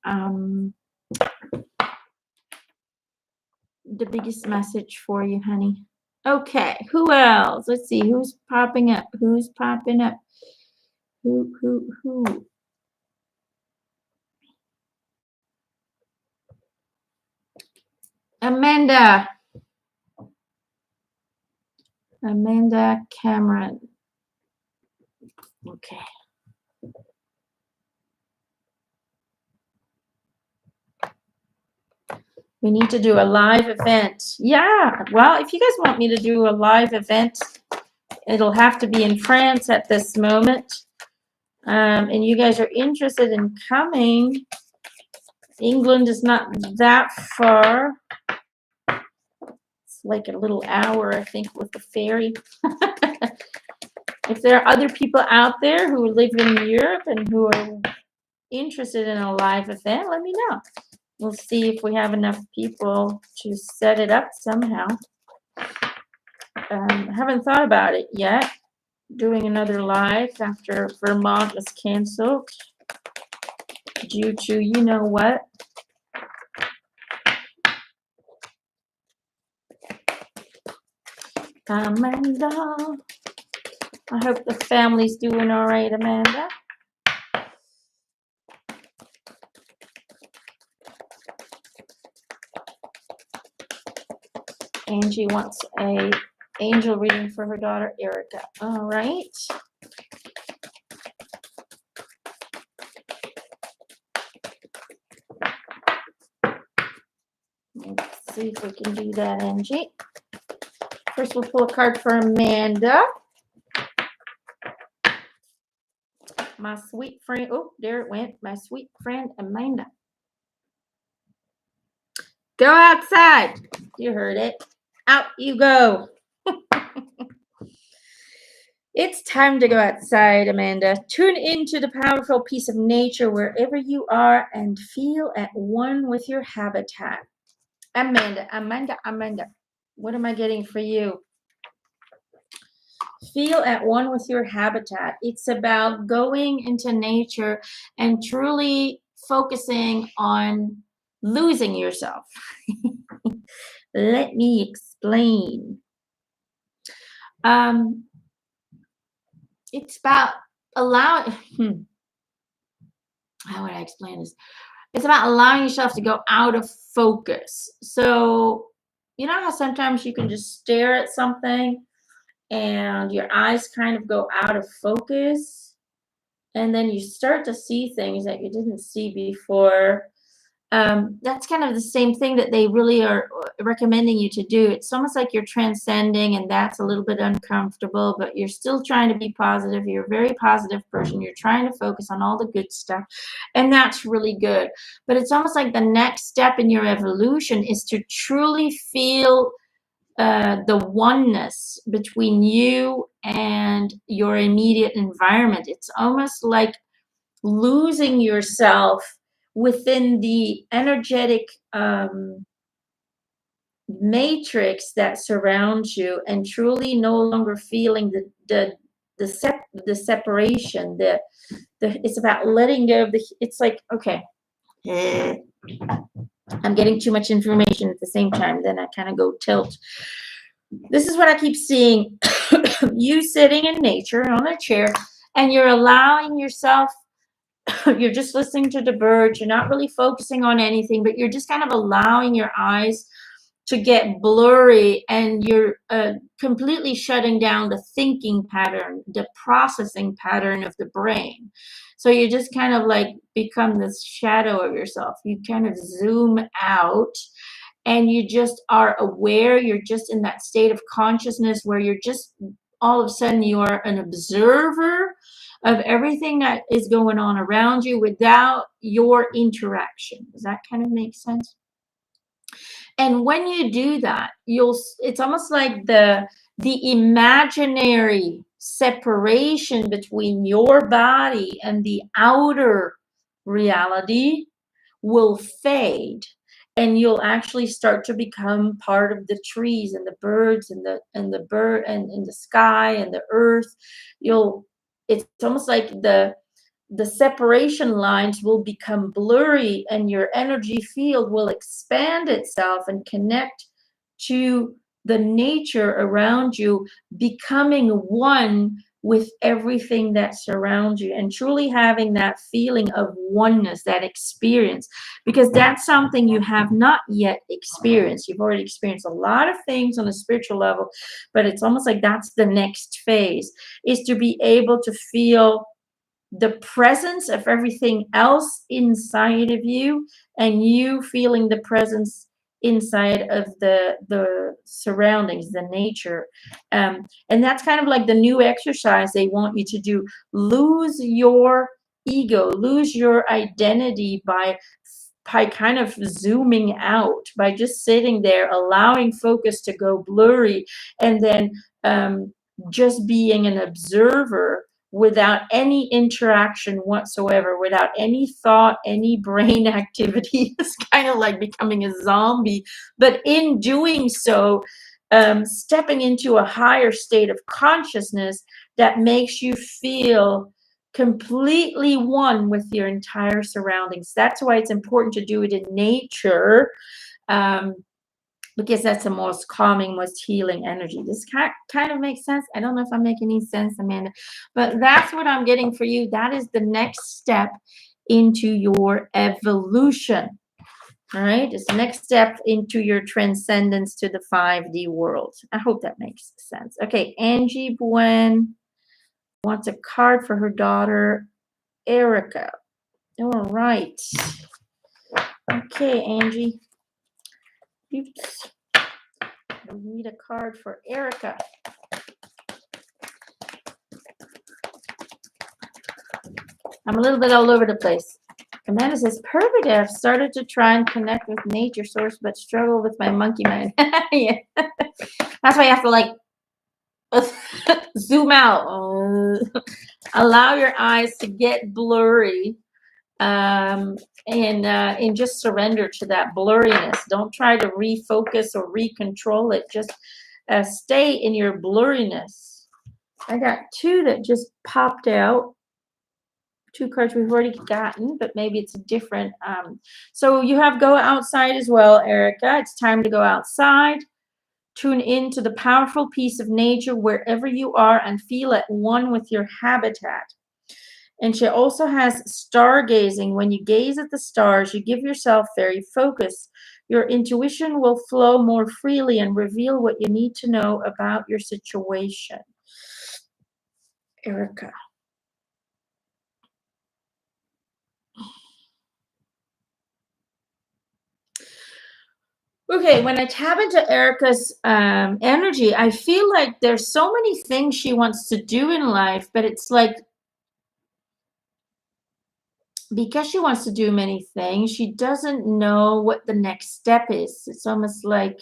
Speaker 1: message for you, honey. Okay, who else? Let's see who's popping up. Who's popping up? Who? Amanda Cameron. Okay. We need to do a live event. Yeah. Well, if you guys want me to do a live event, it'll have to be in France at this moment. And you guys are interested in coming. England is not that far. It's like a little hour, I think, with the ferry. If there are other people out there who live in Europe and who are interested in a live event, let me know. We'll see if we have enough people to set it up somehow. I haven't thought about it yet, doing another live after Vermont was canceled due to you know what. Amanda, I hope the family's doing all right, Amanda. Angie wants a angel reading for her daughter, Erica. All right. Let's see if we can do that, Angie. First, we'll pull a card for Amanda. My sweet friend. Oh, there it went. My sweet friend, Amanda. Go outside. You heard it. Out you go. It's time to go outside, Amanda. Tune into the powerful piece of nature wherever you are and feel at one with your habitat. Amanda, Amanda, Amanda. What am I getting for you? Feel at one with your habitat. It's about going into nature and truly focusing on losing yourself. Let me explain. It's about allowing, how would I explain this? It's about allowing yourself to go out of focus. So, you know how sometimes you can just stare at something and your eyes kind of go out of focus, and then you start to see things that you didn't see before. That's kind of the same thing that they really are recommending you to do. It's almost like you're transcending, and that's a little bit uncomfortable, but you're still trying to be positive. You're a very positive person. You're trying to focus on all the good stuff, and that's really good. But it's almost like the next step in your evolution is to truly feel the oneness between you and your immediate environment. It's almost like losing yourself within the energetic matrix that surrounds you, and truly no longer feeling the separation. It's about letting go of it's like, okay, I'm getting too much information at the same time, then I kind of go tilt. This is what I keep seeing. You sitting in nature on a chair, and you're allowing yourself, you're just listening to the birds, you're not really focusing on anything, but you're just kind of allowing your eyes to get blurry, and you're completely shutting down the thinking pattern, the processing pattern of the brain. So you just kind of like become this shadow of yourself. You kind of zoom out, and you just are aware. You're just in that state of consciousness where you're just all of a sudden you are an observer of everything that is going on around you without your interaction. Does that kind of make sense? And when you do that, it's almost like the imaginary separation between your body and the outer reality will fade, and you'll actually start to become part of the trees and the birds and the sky and the earth. It's almost like the separation lines will become blurry, and your energy field will expand itself and connect to the nature around you, becoming one with everything that surrounds you, and truly having that feeling of oneness, that experience, because that's something you have not yet experienced. You've already experienced a lot of things on a spiritual level, but it's almost like that's the next phase, is to be able to feel the presence of everything else inside of you, and you feeling the presence inside of the surroundings, the nature. And that's kind of like the new exercise they want you to do. Lose your ego, lose your identity by kind of zooming out, by just sitting there, allowing focus to go blurry, and then just being an observer without any interaction whatsoever, without any thought, any brain activity. It's kind of like becoming a zombie. But in doing so, stepping into a higher state of consciousness that makes you feel completely one with your entire surroundings. That's why it's important to do it in nature, because that's the most calming, most healing energy. This kind of makes sense. I don't know if I'm making any sense, Amanda, but that's what I'm getting for you. That is the next step into your evolution. All right, it's the next step into your transcendence to the 5D world. I hope that makes sense. Okay, Angie Buen wants a card for her daughter, Erica. All right. Okay, Angie. Oops. We need a card for Erica. I'm a little bit all over the place. Amanda says, perfect. I've started to try and connect with nature source, but struggle with my monkey mind. Yeah. That's why you have to like zoom out. Allow your eyes to get blurry. And just surrender to that blurriness. Don't try to refocus or recontrol it. Just stay in your blurriness. I got two that just popped out. Two cards we've already gotten, but maybe it's a different. So you have go outside as well, Erica. It's time to go outside. Tune into the powerful piece of nature wherever you are and feel at one with your habitat. And she also has stargazing. When you gaze at the stars, you give yourself very focus. Your intuition will flow more freely and reveal what you need to know about your situation. Erica. Okay, when I tap into Erica's energy, I feel like there's so many things she wants to do in life, but it's like because she wants to do many things, she doesn't know what the next step is. It's almost like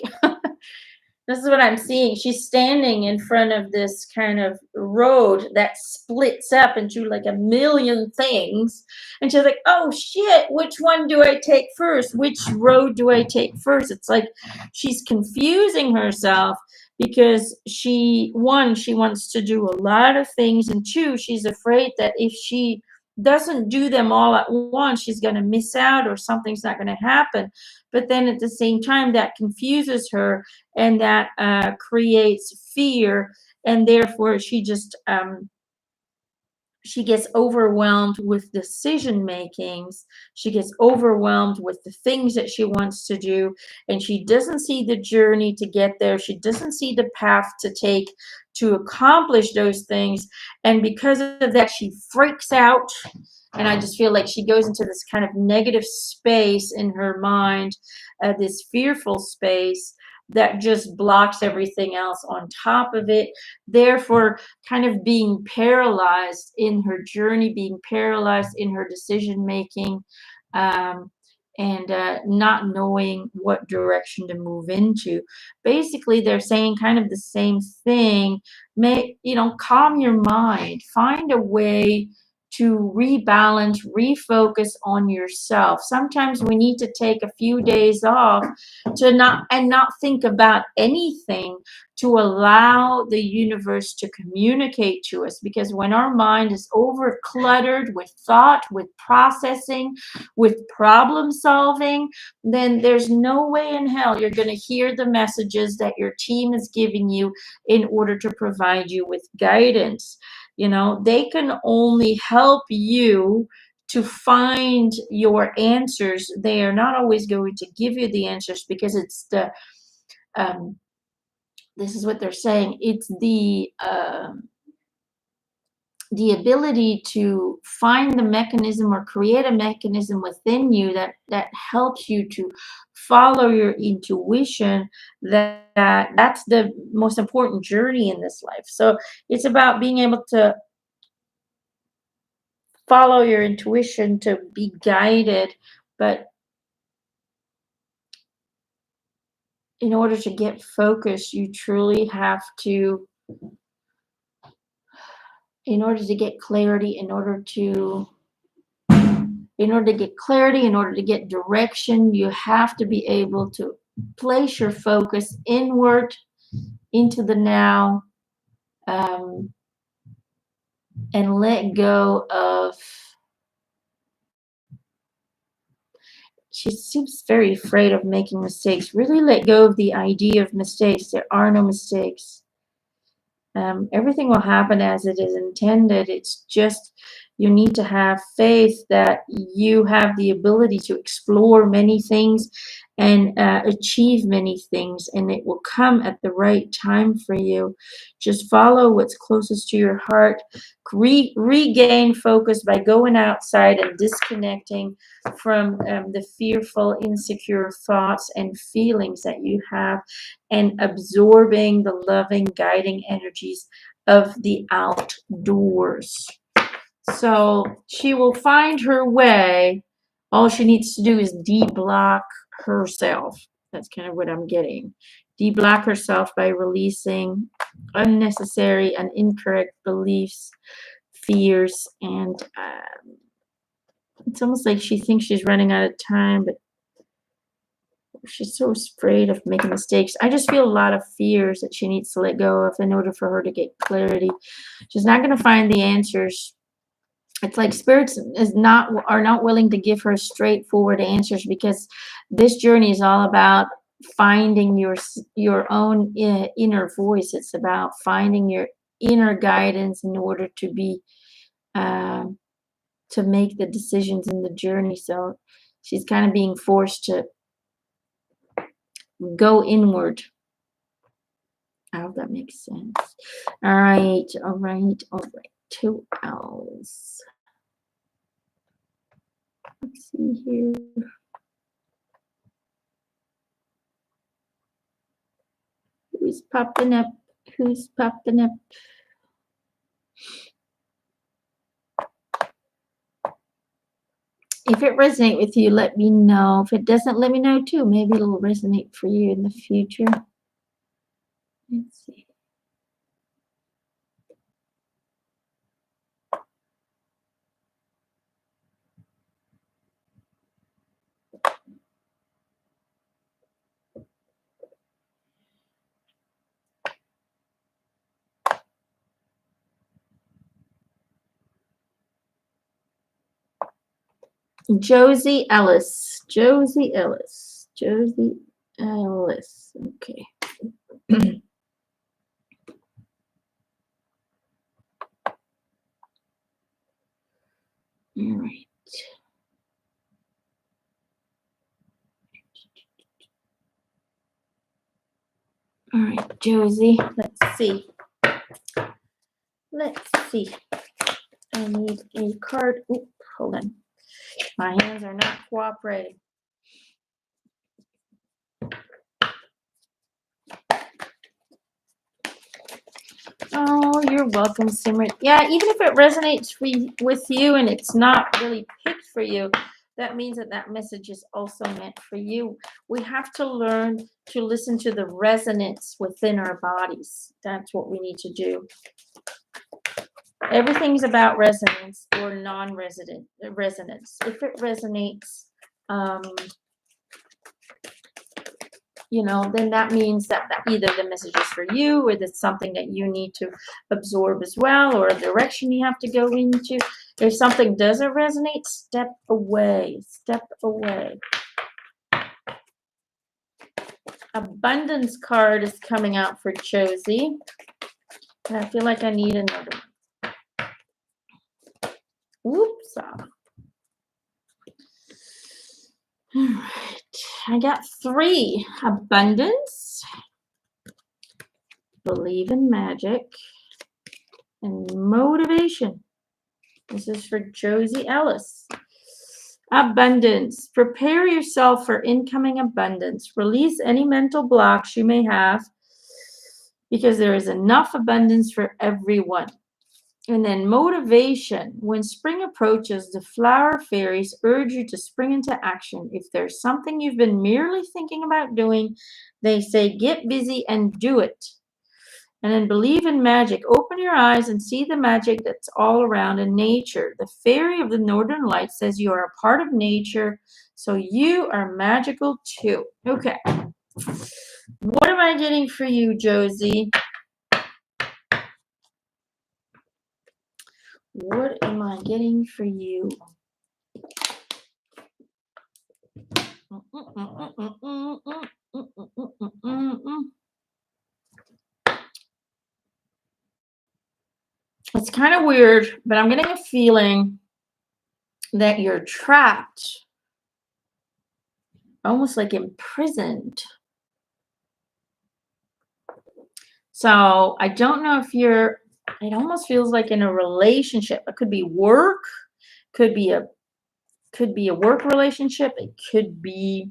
Speaker 1: this is what I'm seeing. She's standing in front of this kind of road that splits up into like a million things. And she's like, oh shit, which one do I take first? Which road do I take first? It's like she's confusing herself because she wants to do a lot of things. And two, she's afraid that if she doesn't do them all at once, she's going to miss out or something's not going to happen. But then at the same time, that confuses her and that creates fear, and therefore she just she gets overwhelmed with decision makings. She gets overwhelmed with the things that she wants to do, and she doesn't see the journey to get there. She doesn't see the path to take to accomplish those things, and because of that she freaks out. And I just feel like she goes into this kind of negative space in her mind, this fearful space that just blocks everything else on top of it. Therefore, kind of being paralyzed in her journey, being paralyzed in her decision making, and not knowing what direction to move into. Basically, they're saying kind of the same thing. Calm your mind, find a way to rebalance, refocus on yourself. Sometimes we need to take a few days off to not think about anything, to allow the universe to communicate to us. Because when our mind is over cluttered with thought, with processing, with problem solving, then there's no way in hell you're going to hear the messages that your team is giving you in order to provide you with guidance. They can only help you to find your answers. They are not always going to give you the answers because it's this is what they're saying. It's the ability to find the mechanism or create a mechanism within you that helps you to follow your intuition. That's the most important journey in this life. So it's about being able to follow your intuition, to be guided. But in order to get focused, you truly have to, in order to get clarity, in order to get direction, you have to be able to place your focus inward into the now, and let go of. She seems very afraid of making mistakes. Really let go of the idea of mistakes. There are no mistakes. Everything will happen as it is intended. It's just You need to have faith that you have the ability to explore many things and achieve many things, and it will come at the right time for you. Just follow what's closest to your heart. Regain focus by going outside and disconnecting from the fearful, insecure thoughts and feelings that you have, and absorbing the loving, guiding energies of the outdoors. So she will find her way. All she needs to do is de-block herself. That's kind of what I'm getting. De-block herself by releasing unnecessary and incorrect beliefs, fears, and it's almost like she thinks she's running out of time, but she's so afraid of making mistakes. I just feel a lot of fears that she needs to let go of in order for her to get clarity. She's not going to find the answers. It's like spirits are not willing to give her straightforward answers, because this journey is all about finding your own inner voice. It's about finding your inner guidance in order to be to make the decisions in the journey. So she's kind of being forced to go inward. I hope that makes sense. All right. 2 owls. Let's see here. Who's popping up? Who's popping up? If it resonates with you, let me know. If it doesn't, let me know too. Maybe it'll resonate for you in the future. Let's see. Josie Ellis. Josie Ellis. Josie Ellis. Okay. All right. All right, Josie. Let's see. Let's see. I need a card. Oop, hold on. My hands are not cooperating. Oh, you're welcome, Simran. Yeah, even if it resonates with you and it's not really picked for you, that means that message is also meant for you. We have to learn to listen to the resonance within our bodies. That's what we need to do. Everything's about resonance or non-resonant resonance. If it resonates, then that means that either the message is for you, or that's something that you need to absorb as well, or a direction you have to go into. If something doesn't resonate, step away. Step away. Abundance card is coming out for Josie. And I feel like I need another one. Oops. All right. I got 3. Abundance, believe in magic, and motivation. This is for Josie Ellis. Abundance. Prepare yourself for incoming abundance. Release any mental blocks you may have, because there is enough abundance for everyone. And then motivation. When spring approaches, the flower fairies urge you to spring into action. If there's something you've been merely thinking about doing, they say get busy and do it. And then believe in magic. Open your eyes and see the magic that's all around in nature. The fairy of the Northern Lights says you are a part of nature, so you are magical too. Okay. What am I getting for you, Josie? What am I getting for you? It's kind kind of weird, but I'm getting a feeling that you're trapped, almost like imprisoned. So I don't know if you're, it almost feels like in a relationship. It could be work, could be a work relationship, it could be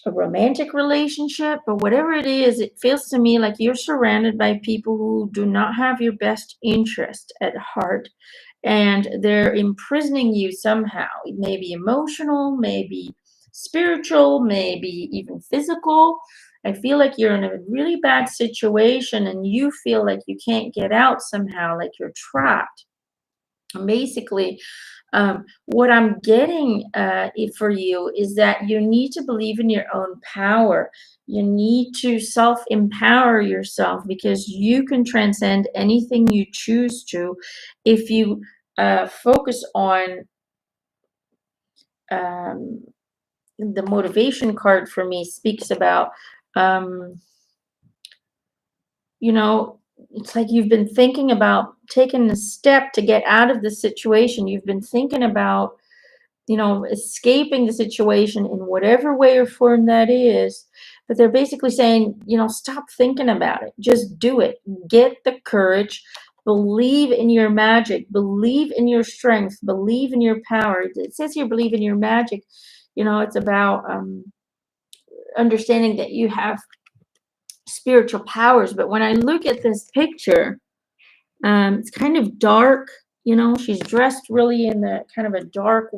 Speaker 1: a romantic relationship, but whatever it is, it feels to me like you're surrounded by people who do not have your best interest at heart, and they're imprisoning you somehow. It may be emotional, maybe spiritual, maybe even physical. I feel like you're in a really bad situation and you feel like you can't get out somehow, like you're trapped. And basically, what I'm getting for you is that you need to believe in your own power. You need to self-empower yourself, because you can transcend anything you choose to if you focus on um, the motivation card for me speaks about, um, you know, it's like you've been thinking about taking a step to get out of the situation. You've been thinking about, escaping the situation in whatever way or form that is. But they're basically saying, stop thinking about it. Just do it. Get the courage. Believe in your magic. Believe in your strength. Believe in your power. It says here, believe in your magic. It's about understanding that you have spiritual powers. But when I look at this picture, it's kind of dark. She's dressed really in the kind of a dark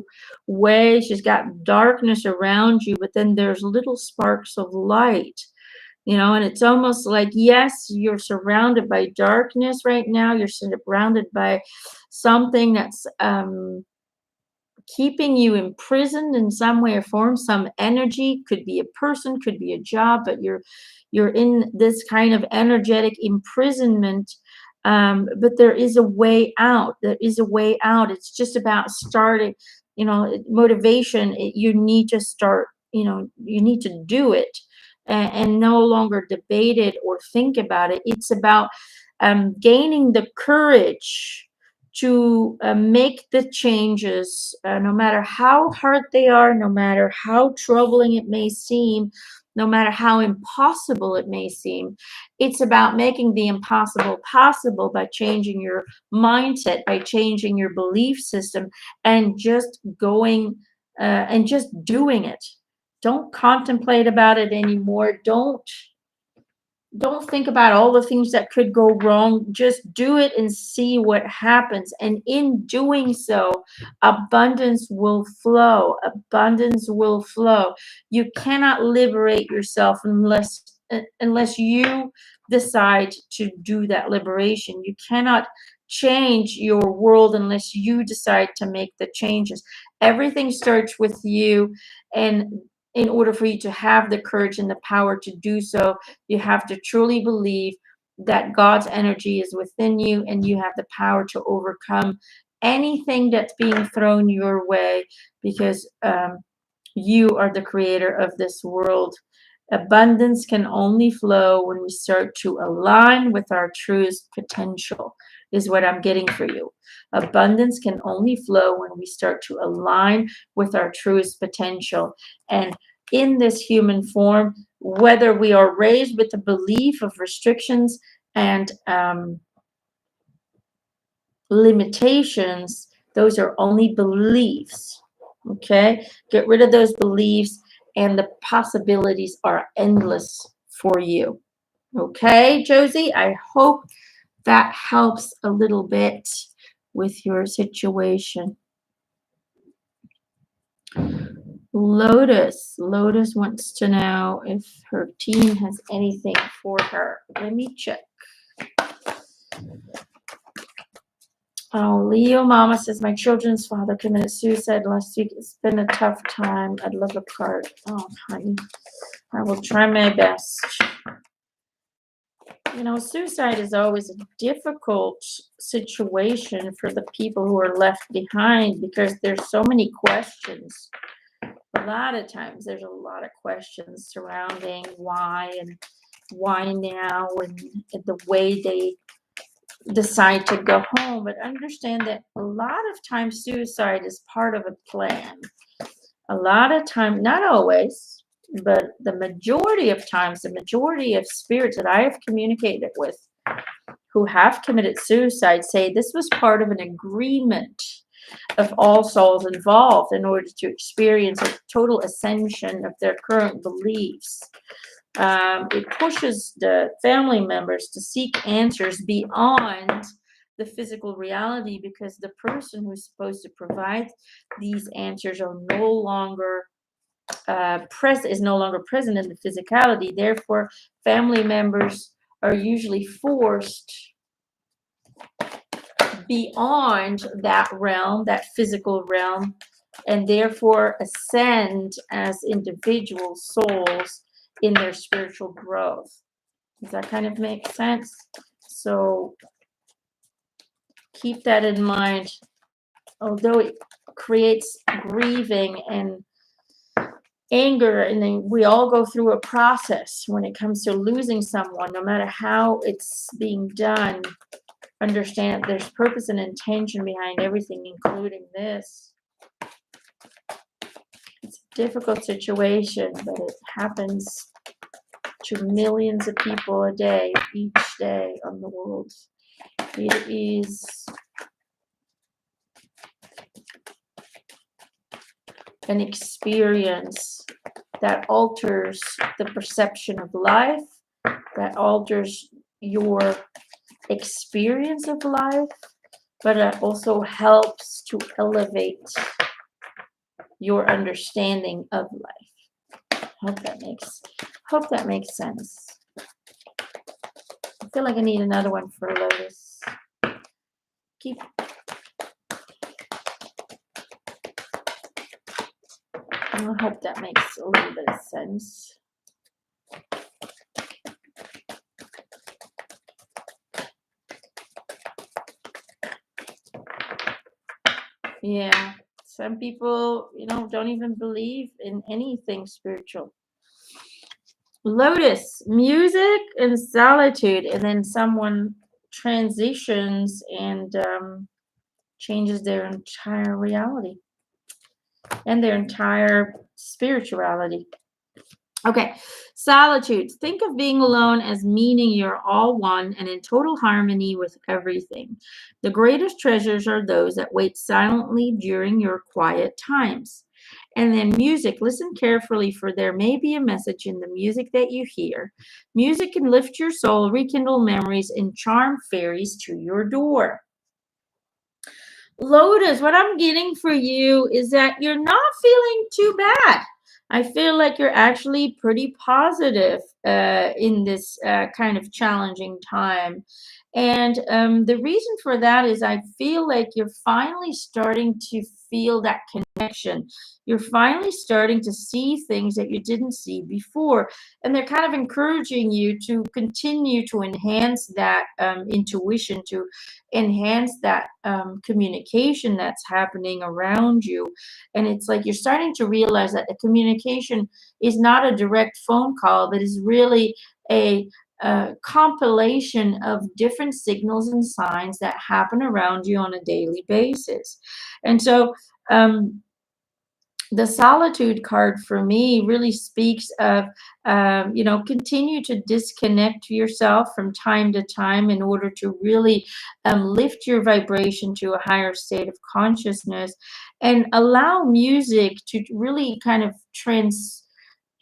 Speaker 1: way. She's got darkness around you, but then there's little sparks of light, and it's almost like, yes, you're surrounded by darkness right now. You're surrounded by something that's keeping you imprisoned in some way or form. Some energy, could be a person, could be a job, but you're in this kind of energetic imprisonment. But there is a way out. There is a way out. It's just about starting, motivation. You need to start, you need to do it, and no longer debate it or think about it. It's about gaining the courage to make the changes, no matter how hard they are, no matter how troubling it may seem, no matter how impossible it may seem. It's about making the impossible possible by changing your mindset, by changing your belief system, and just going and just doing it. Don't contemplate about it anymore. Don't think about all the things that could go wrong. Just do it and see what happens. And in doing so, abundance will flow. Abundance will flow. You cannot liberate yourself unless you decide to do that liberation. You cannot change your world unless you decide to make the changes. Everything starts with you, and in order for you to have the courage and the power to do so, you have to truly believe that God's energy is within you, and you have the power to overcome anything that's being thrown your way, because you are the creator of this world. Abundance can only flow when we start to align with our truest potential, is what I'm getting for you. Abundance can only flow when we start to align with our truest potential. And in this human form, whether we are raised with the belief of restrictions and limitations, those are only beliefs. Okay? Get rid of those beliefs, and the possibilities are endless for you. Okay, Josie? I hope that helps a little bit with your situation. Lotus wants to know if her team has anything for her. Let me check. Oh, Leo Mama says, my children's father committed suicide last week. It's been a tough time. I'd love a card. Oh, honey, I will try my best. Suicide is always a difficult situation for the people who are left behind, because there's so many questions. A lot of times there's a lot of questions surrounding why and why now, and the way they decide to go home. But understand that a lot of times suicide is part of a plan. A lot of time, not always, but the majority of times, the majority of spirits that I have communicated with who have committed suicide say this was part of an agreement of all souls involved in order to experience a total ascension of their current beliefs. It pushes the family members to seek answers beyond the physical reality, because the person who's supposed to provide these answers are no longer is no longer present in the physicality. Therefore, family members are usually forced beyond that realm, that physical realm, and therefore ascend as individual souls in their spiritual growth. Does that kind of make sense? So keep that in mind. Although it creates grieving and anger, and then we all go through a process when it comes to losing someone, no matter how it's being done. Understand there's purpose and intention behind everything, including this. It's a difficult situation, but it happens to millions of people a day, each day on the world. It is an experience that alters the perception of life, that alters your experience of life, but it also helps to elevate your understanding of life. Hope that makes sense. I feel like I need another one for Lotus. I hope that makes a little bit of sense. Yeah, some people, don't even believe in anything spiritual. Lotus, music and solitude, and then someone transitions and changes their entire reality and their entire spirituality. Okay, solitude. Think of being alone as meaning you're all one and in total harmony with everything. The greatest treasures are those that wait silently during your quiet times. And then music. Listen carefully, for there may be a message in the music that you hear. Music can lift your soul, rekindle memories, and charm fairies to your door. Lotus, what I'm getting for you is that you're not feeling too bad. I feel like you're actually pretty positive in this kind of challenging time. And the reason for that is I feel like you're finally starting to feel that connection. You're finally starting to see things that you didn't see before. And they're kind of encouraging you to continue to enhance that intuition, to enhance that communication that's happening around you. And it's like you're starting to realize that the communication is not a direct phone call, but is really a compilation of different signals and signs that happen around you on a daily basis. And so the solitude card for me really speaks of, continue to disconnect yourself from time to time in order to really lift your vibration to a higher state of consciousness, and allow music to really kind of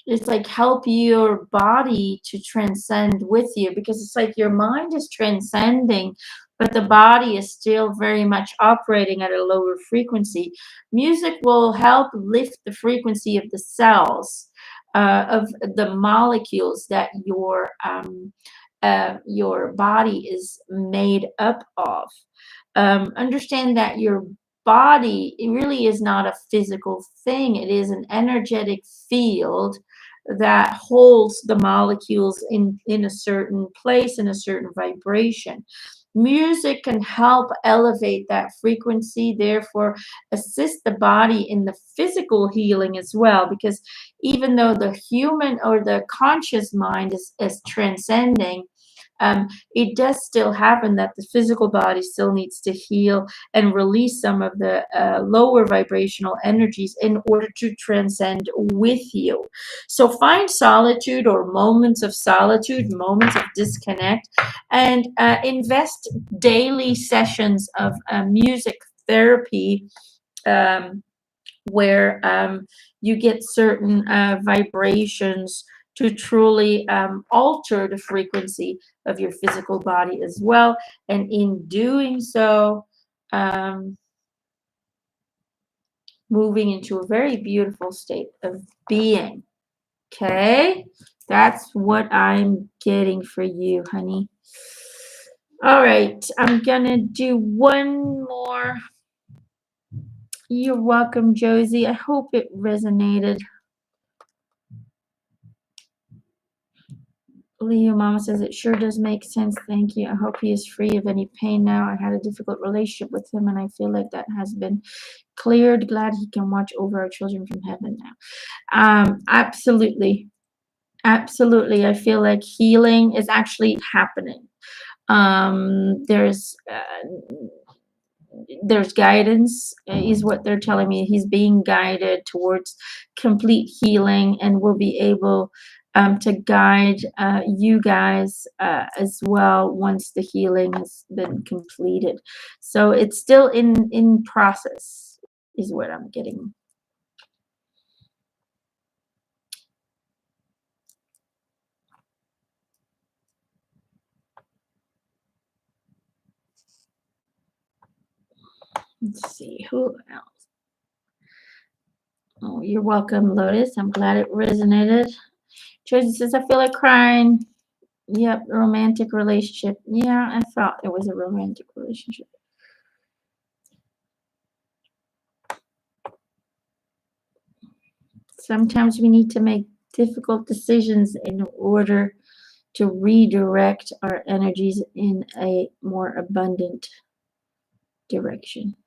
Speaker 1: it's like help your body to transcend with you, because it's like your mind is transcending, but the body is still very much operating at a lower frequency. Music will help lift the frequency of the cells, of the molecules that your body is made up of. Understand that your body, it really is not a physical thing. It is an energetic field that holds the molecules in a certain place, in a certain vibration. Music can help elevate that frequency, therefore assist the body in the physical healing as well, because even though the human or the conscious mind is transcending, it does still happen that the physical body still needs to heal and release some of the lower vibrational energies in order to transcend with you. So find solitude or moments of solitude, moments of disconnect, and invest daily sessions of music therapy, where you get certain vibrations to truly alter the frequency of your physical body as well. And in doing so, moving into a very beautiful state of being. Okay, that's what I'm getting for you, honey. All right, I'm gonna do one more. You're welcome, Josie. I hope it resonated. Leo Mama says it sure does make sense. Thank you. I hope he is free of any pain now. I had a difficult relationship with him, and I feel like that has been cleared. Glad he can watch over our children from heaven now. Absolutely. Absolutely. I feel like healing is actually happening. There's guidance, is what they're telling me. He's being guided towards complete healing, and will be able to guide you guys as well once the healing has been completed. So it's still in process, is what I'm getting. Let's see, who else? Oh, you're welcome, Lotus. I'm glad it resonated. Josie says, I feel like crying. Yep, romantic relationship. Yeah, I thought it was a romantic relationship. Sometimes we need to make difficult decisions in order to redirect our energies in a more abundant direction.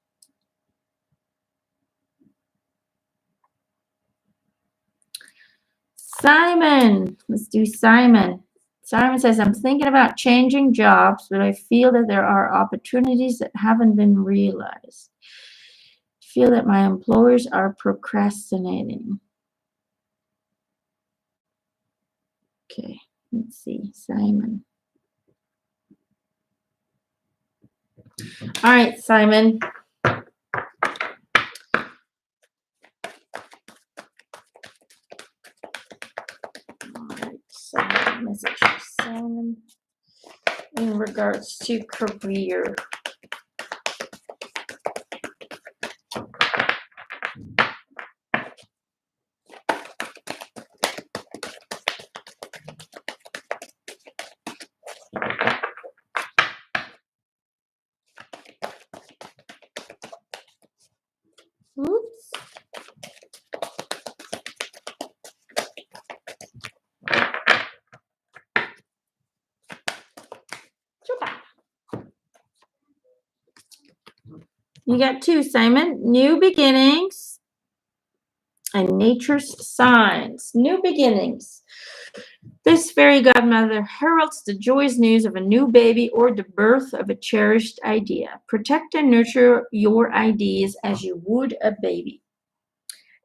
Speaker 1: Simon, let's do Simon. Simon says, I'm thinking about changing jobs, but I feel that there are opportunities that haven't been realized. I feel that my employers are procrastinating. Okay, let's see, Simon. All right, Simon. All right, so message for Simon in regards to career. Oops. You got two, Simon. New beginnings and nature's signs. New beginnings. This fairy godmother heralds the joyous news of a new baby or the birth of a cherished idea. Protect and nurture your ideas as you would a baby.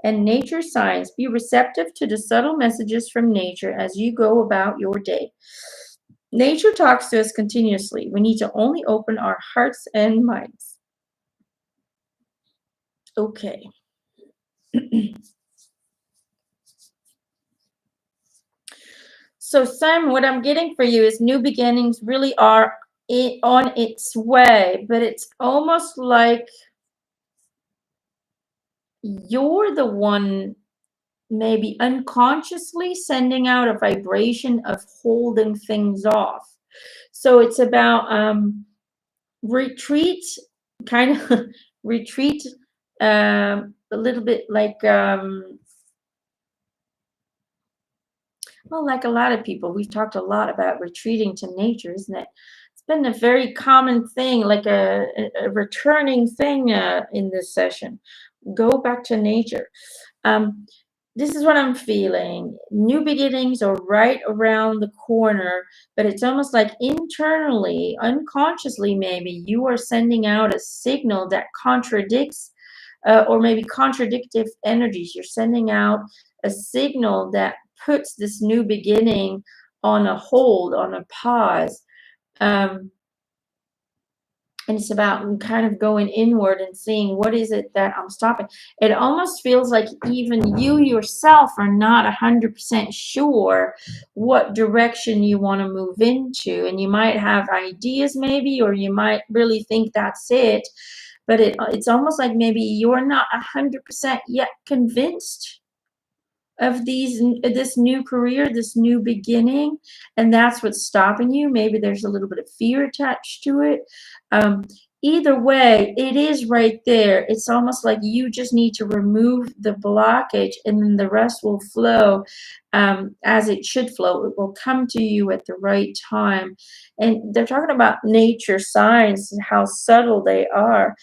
Speaker 1: And nature signs, be receptive to the subtle messages from nature as you go about your day. Nature talks to us continuously. We need to only open our hearts and minds. Okay. So, Simon, what I'm getting for you is new beginnings really are on its way, but it's almost like you're the one maybe unconsciously sending out a vibration of holding things off. So it's about retreat, kind of retreat, a little bit like well, like a lot of people, we've talked a lot about retreating to nature, isn't it? It's been a very common thing, like a returning thing in this session. Go back to nature. this is what I'm feeling. New beginnings are right around the corner, but it's almost like internally, unconsciously, maybe you are sending out a signal that contradicts, or maybe contradictive energies. You're sending out a signal that puts this new beginning on a hold, on a pause. Um, and it's about kind of going inward and seeing what is it that I'm stopping. It almost feels like even you yourself are not 100% sure what direction you want to move into, and you might have ideas maybe, or you might really think that's it, but it's almost like maybe you're not 100% yet convinced of this new career, this new beginning, and that's what's stopping you. Maybe there's a little bit of fear attached to it. um, Either way, it is right there. It's almost like you just need to remove the blockage, and then the rest will flow, as it should flow. It will come to you at the right time. And they're talking about nature signs and how subtle they are.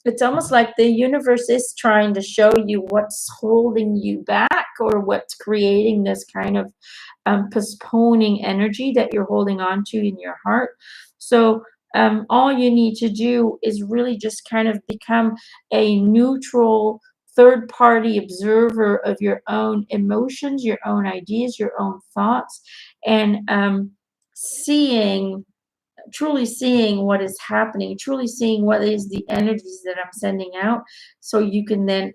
Speaker 1: It's almost like the universe is trying to show you what's holding you back, or what's creating this kind of postponing energy that you're holding on to in your heart. So all you need to do is really just kind of become a neutral third party observer of your own emotions, your own ideas, your own thoughts, and seeing truly seeing what is happening, truly seeing what is the energies that I'm sending out, so you can then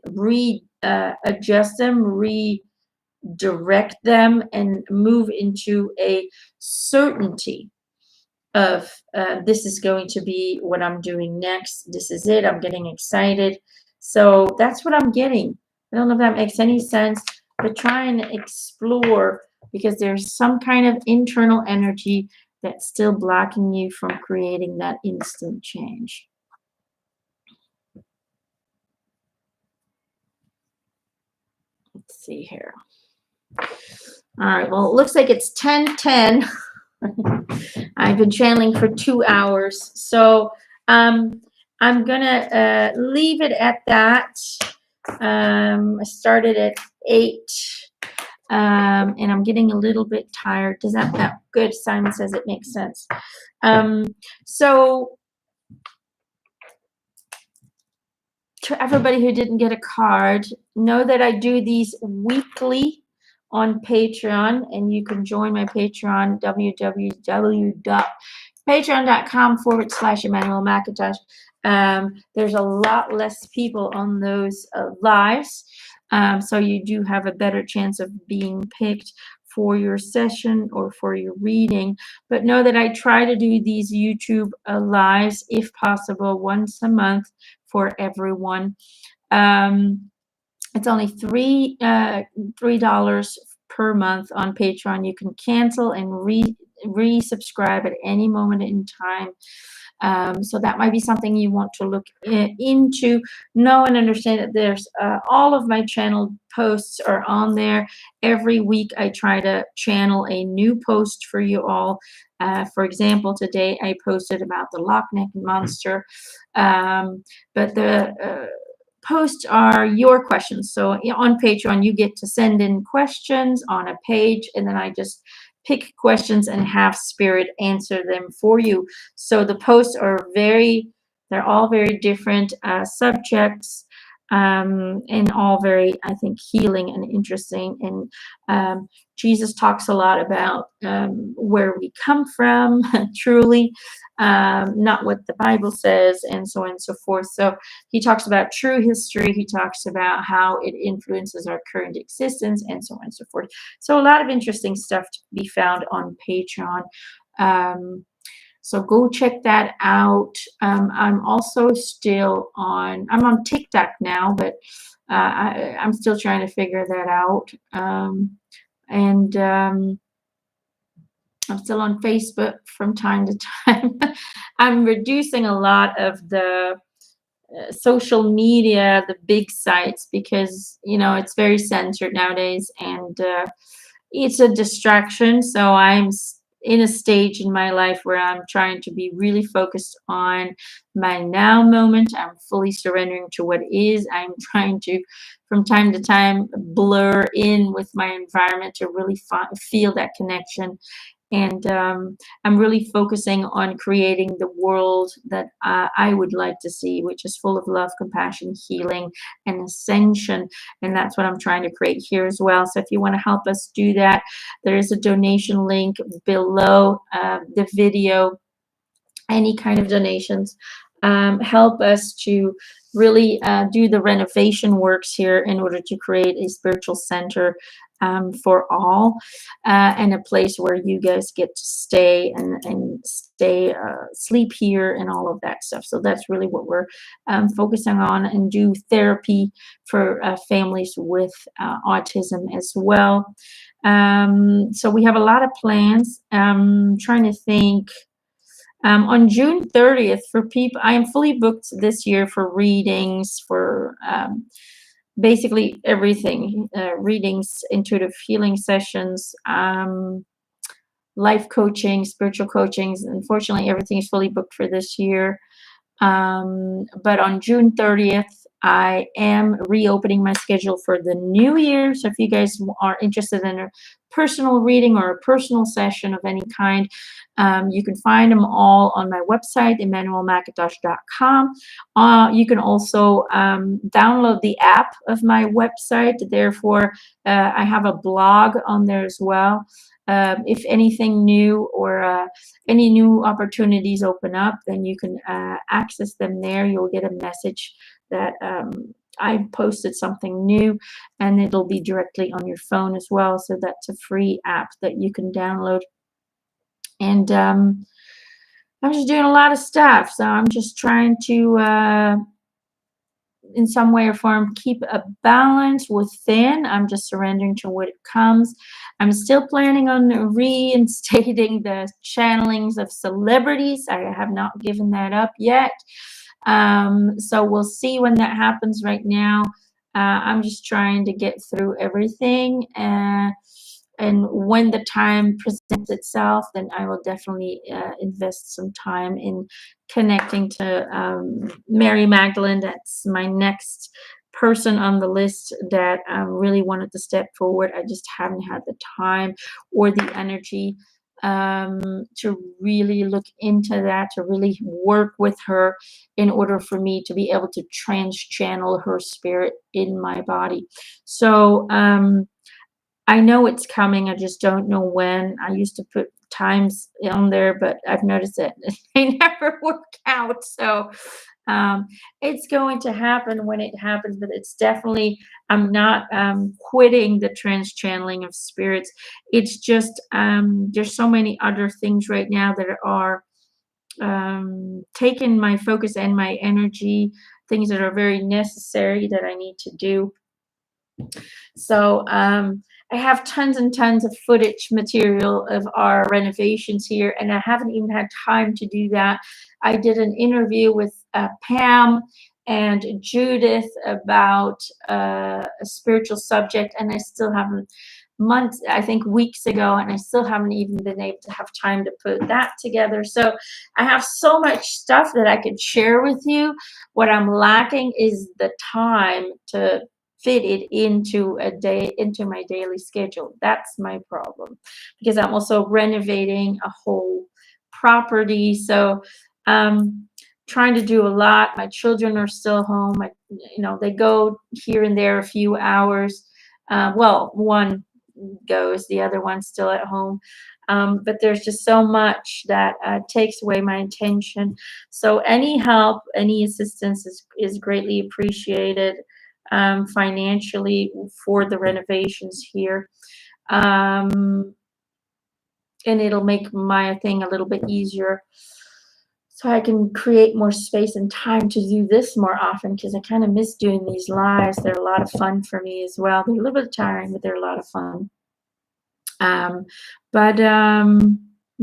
Speaker 1: adjust them, redirect them, and move into a certainty of this is going to be what I'm doing next. This is it. I'm getting excited. So that's what I'm getting. I don't know if that makes any sense, but try and explore, because there's some kind of internal energy that's still blocking you from creating that instant change. Let's see here. All right. Well, it looks like it's 10:10. I've been channeling for 2 hours. So I'm going to leave it at that. I started at 8. And I'm getting a little bit tired. Does that good? Simon says it makes sense. So to everybody who didn't get a card, know that I do these weekly on Patreon, and you can join my Patreon, www.patreon.com/Emanuelle McIntosh. There's a lot less people on those lives, so you do have a better chance of being picked for your session or for your reading. But know that I try to do these YouTube lives, if possible, once a month for everyone. It's only $3 per month on Patreon. You can cancel and resubscribe at any moment in time. So that might be something you want to look into. Know and understand that there's all of my channel posts are on there. Every week I try to channel a new post for you all. For example, today I posted about the Loch Ness Monster. But the posts are your questions. So on Patreon, you get to send in questions on a page, and then I just pick questions and have Spirit answer them for you. So the posts are they're all very different subjects, and all very, I think, healing and interesting. And Jesus talks a lot about where we come from, truly, not what the Bible says, and so on and so forth. So he talks about true history. He talks about how it influences our current existence, and so on and so forth. So a lot of interesting stuff to be found on Patreon. So go check that out. I'm also still I'm on TikTok now, but I'm still trying to figure that out. And I'm still on Facebook from time to time. I'm reducing a lot of the social media, the big sites, because it's very censored nowadays, and it's a distraction. So I'm in a stage in my life where I'm trying to be really focused on my now moment. I'm fully surrendering to what is. I'm trying to from time to time blur in with my environment to really feel that connection. And I'm really focusing on creating the world that I would like to see, which is full of love, compassion, healing, and ascension. And that's what I'm trying to create here as well. So if you want to help us do that, there is a donation link below the video. Any kind of donations help us to really do the renovation works here in order to create a spiritual center for all, and a place where you guys get to stay and stay, sleep here and all of that stuff. So that's really what we're focusing on, and do therapy for families with autism as well. So we have a lot of plans. Trying to think. On June 30th, for people, I am fully booked this year for readings, for basically everything, readings, intuitive healing sessions, life coaching, spiritual coachings. Unfortunately, everything is fully booked for this year. But on June 30th, I am reopening my schedule for the new year. So if you guys are interested in a personal reading or a personal session of any kind, you can find them all on my website, EmanuelleMcIntosh.com. You can also download the app of my website. Therefore, I have a blog on there as well. If anything new or any new opportunities open up, then you can access them there. You'll get a message that I posted something new, and it'll be directly on your phone as well. So that's a free app that you can download. And I'm just doing a lot of stuff. So I'm just trying to in some way or form keep a balance within. I'm just surrendering to what it comes. I'm still planning on reinstating the channelings of celebrities. I have not given that up yet. So we'll see when that happens. Right now, I'm just trying to get through everything. And when the time presents itself, then I will definitely invest some time in connecting to Mary Magdalene. That's my next person on the list that really wanted to step forward. I just haven't had the time or the energy to really look into that, to really work with her in order for me to be able to trans-channel her spirit in my body. So I know it's coming. I just don't know when. I used to put times on there, but I've noticed that they never work out. So it's going to happen when it happens, but it's definitely, I'm not quitting the trans channeling of spirits. It's just there's so many other things right now that are taking my focus and my energy, things that are very necessary that I need to do. So I have tons and tons of footage material of our renovations here, and I haven't even had time to do that. I did an interview with Pam and Judith about a spiritual subject, and I still haven't, months, I think weeks ago, and I still haven't even been able to have time to put that together. So I have so much stuff that I could share with you. What I'm lacking is the time to fit it into into my daily schedule. That's my problem, because I'm also renovating a whole property. So trying to do a lot. My children are still home. They go here and there a few hours. Well, one goes, the other one's still at home. But there's just so much that takes away my attention. So any help, any assistance is greatly appreciated financially for the renovations here. And it'll make my thing a little bit easier, so I can create more space and time to do this more often, because I kind of miss doing these lives. They're a lot of fun for me as well. They're a little bit tiring, but they're a lot of fun. But I'm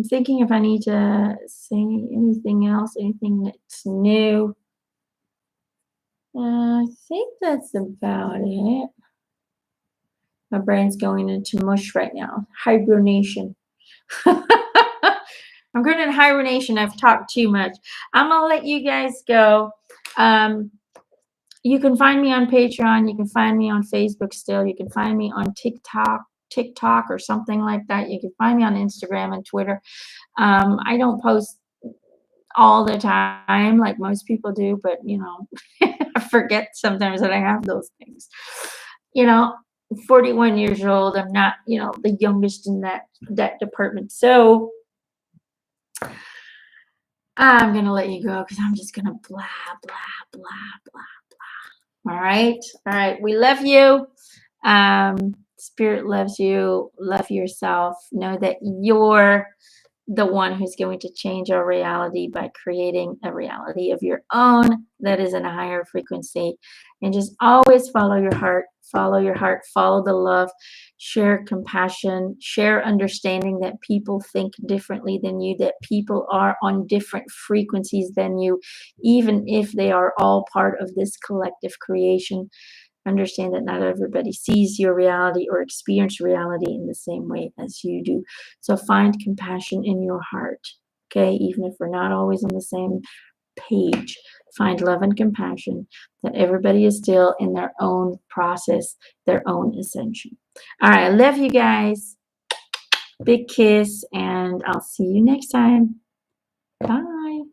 Speaker 1: thinking if I need to say anything else, anything that's new. I think that's about it. My brain's going into mush right now. Hibernation. I'm going in hibernation. I've talked too much. I'm going to let you guys go. You can find me on Patreon. You can find me on Facebook still. You can find me on TikTok or something like that. You can find me on Instagram and Twitter. I don't post all the time like most people do, but I forget sometimes that I have those things. You know, 41 years old. I'm not, the youngest in that department. So I'm gonna let you go because I'm just gonna blah blah blah blah. All right. All right. We love you. Spirit loves you. Love yourself. Know that you're the one who's going to change our reality by creating a reality of your own that is in a higher frequency. And just always follow your heart. Follow your heart. Follow the love. Share compassion. Share understanding that people think differently than you, that people are on different frequencies than you, even if they are all part of this collective creation. Understand that not everybody sees your reality or experience reality in the same way as you do. So find compassion in your heart, okay? Even if we're not always on the same page, find love and compassion that everybody is still in their own process, their own ascension. All right, I love you guys. Big kiss, and I'll see you next time. Bye.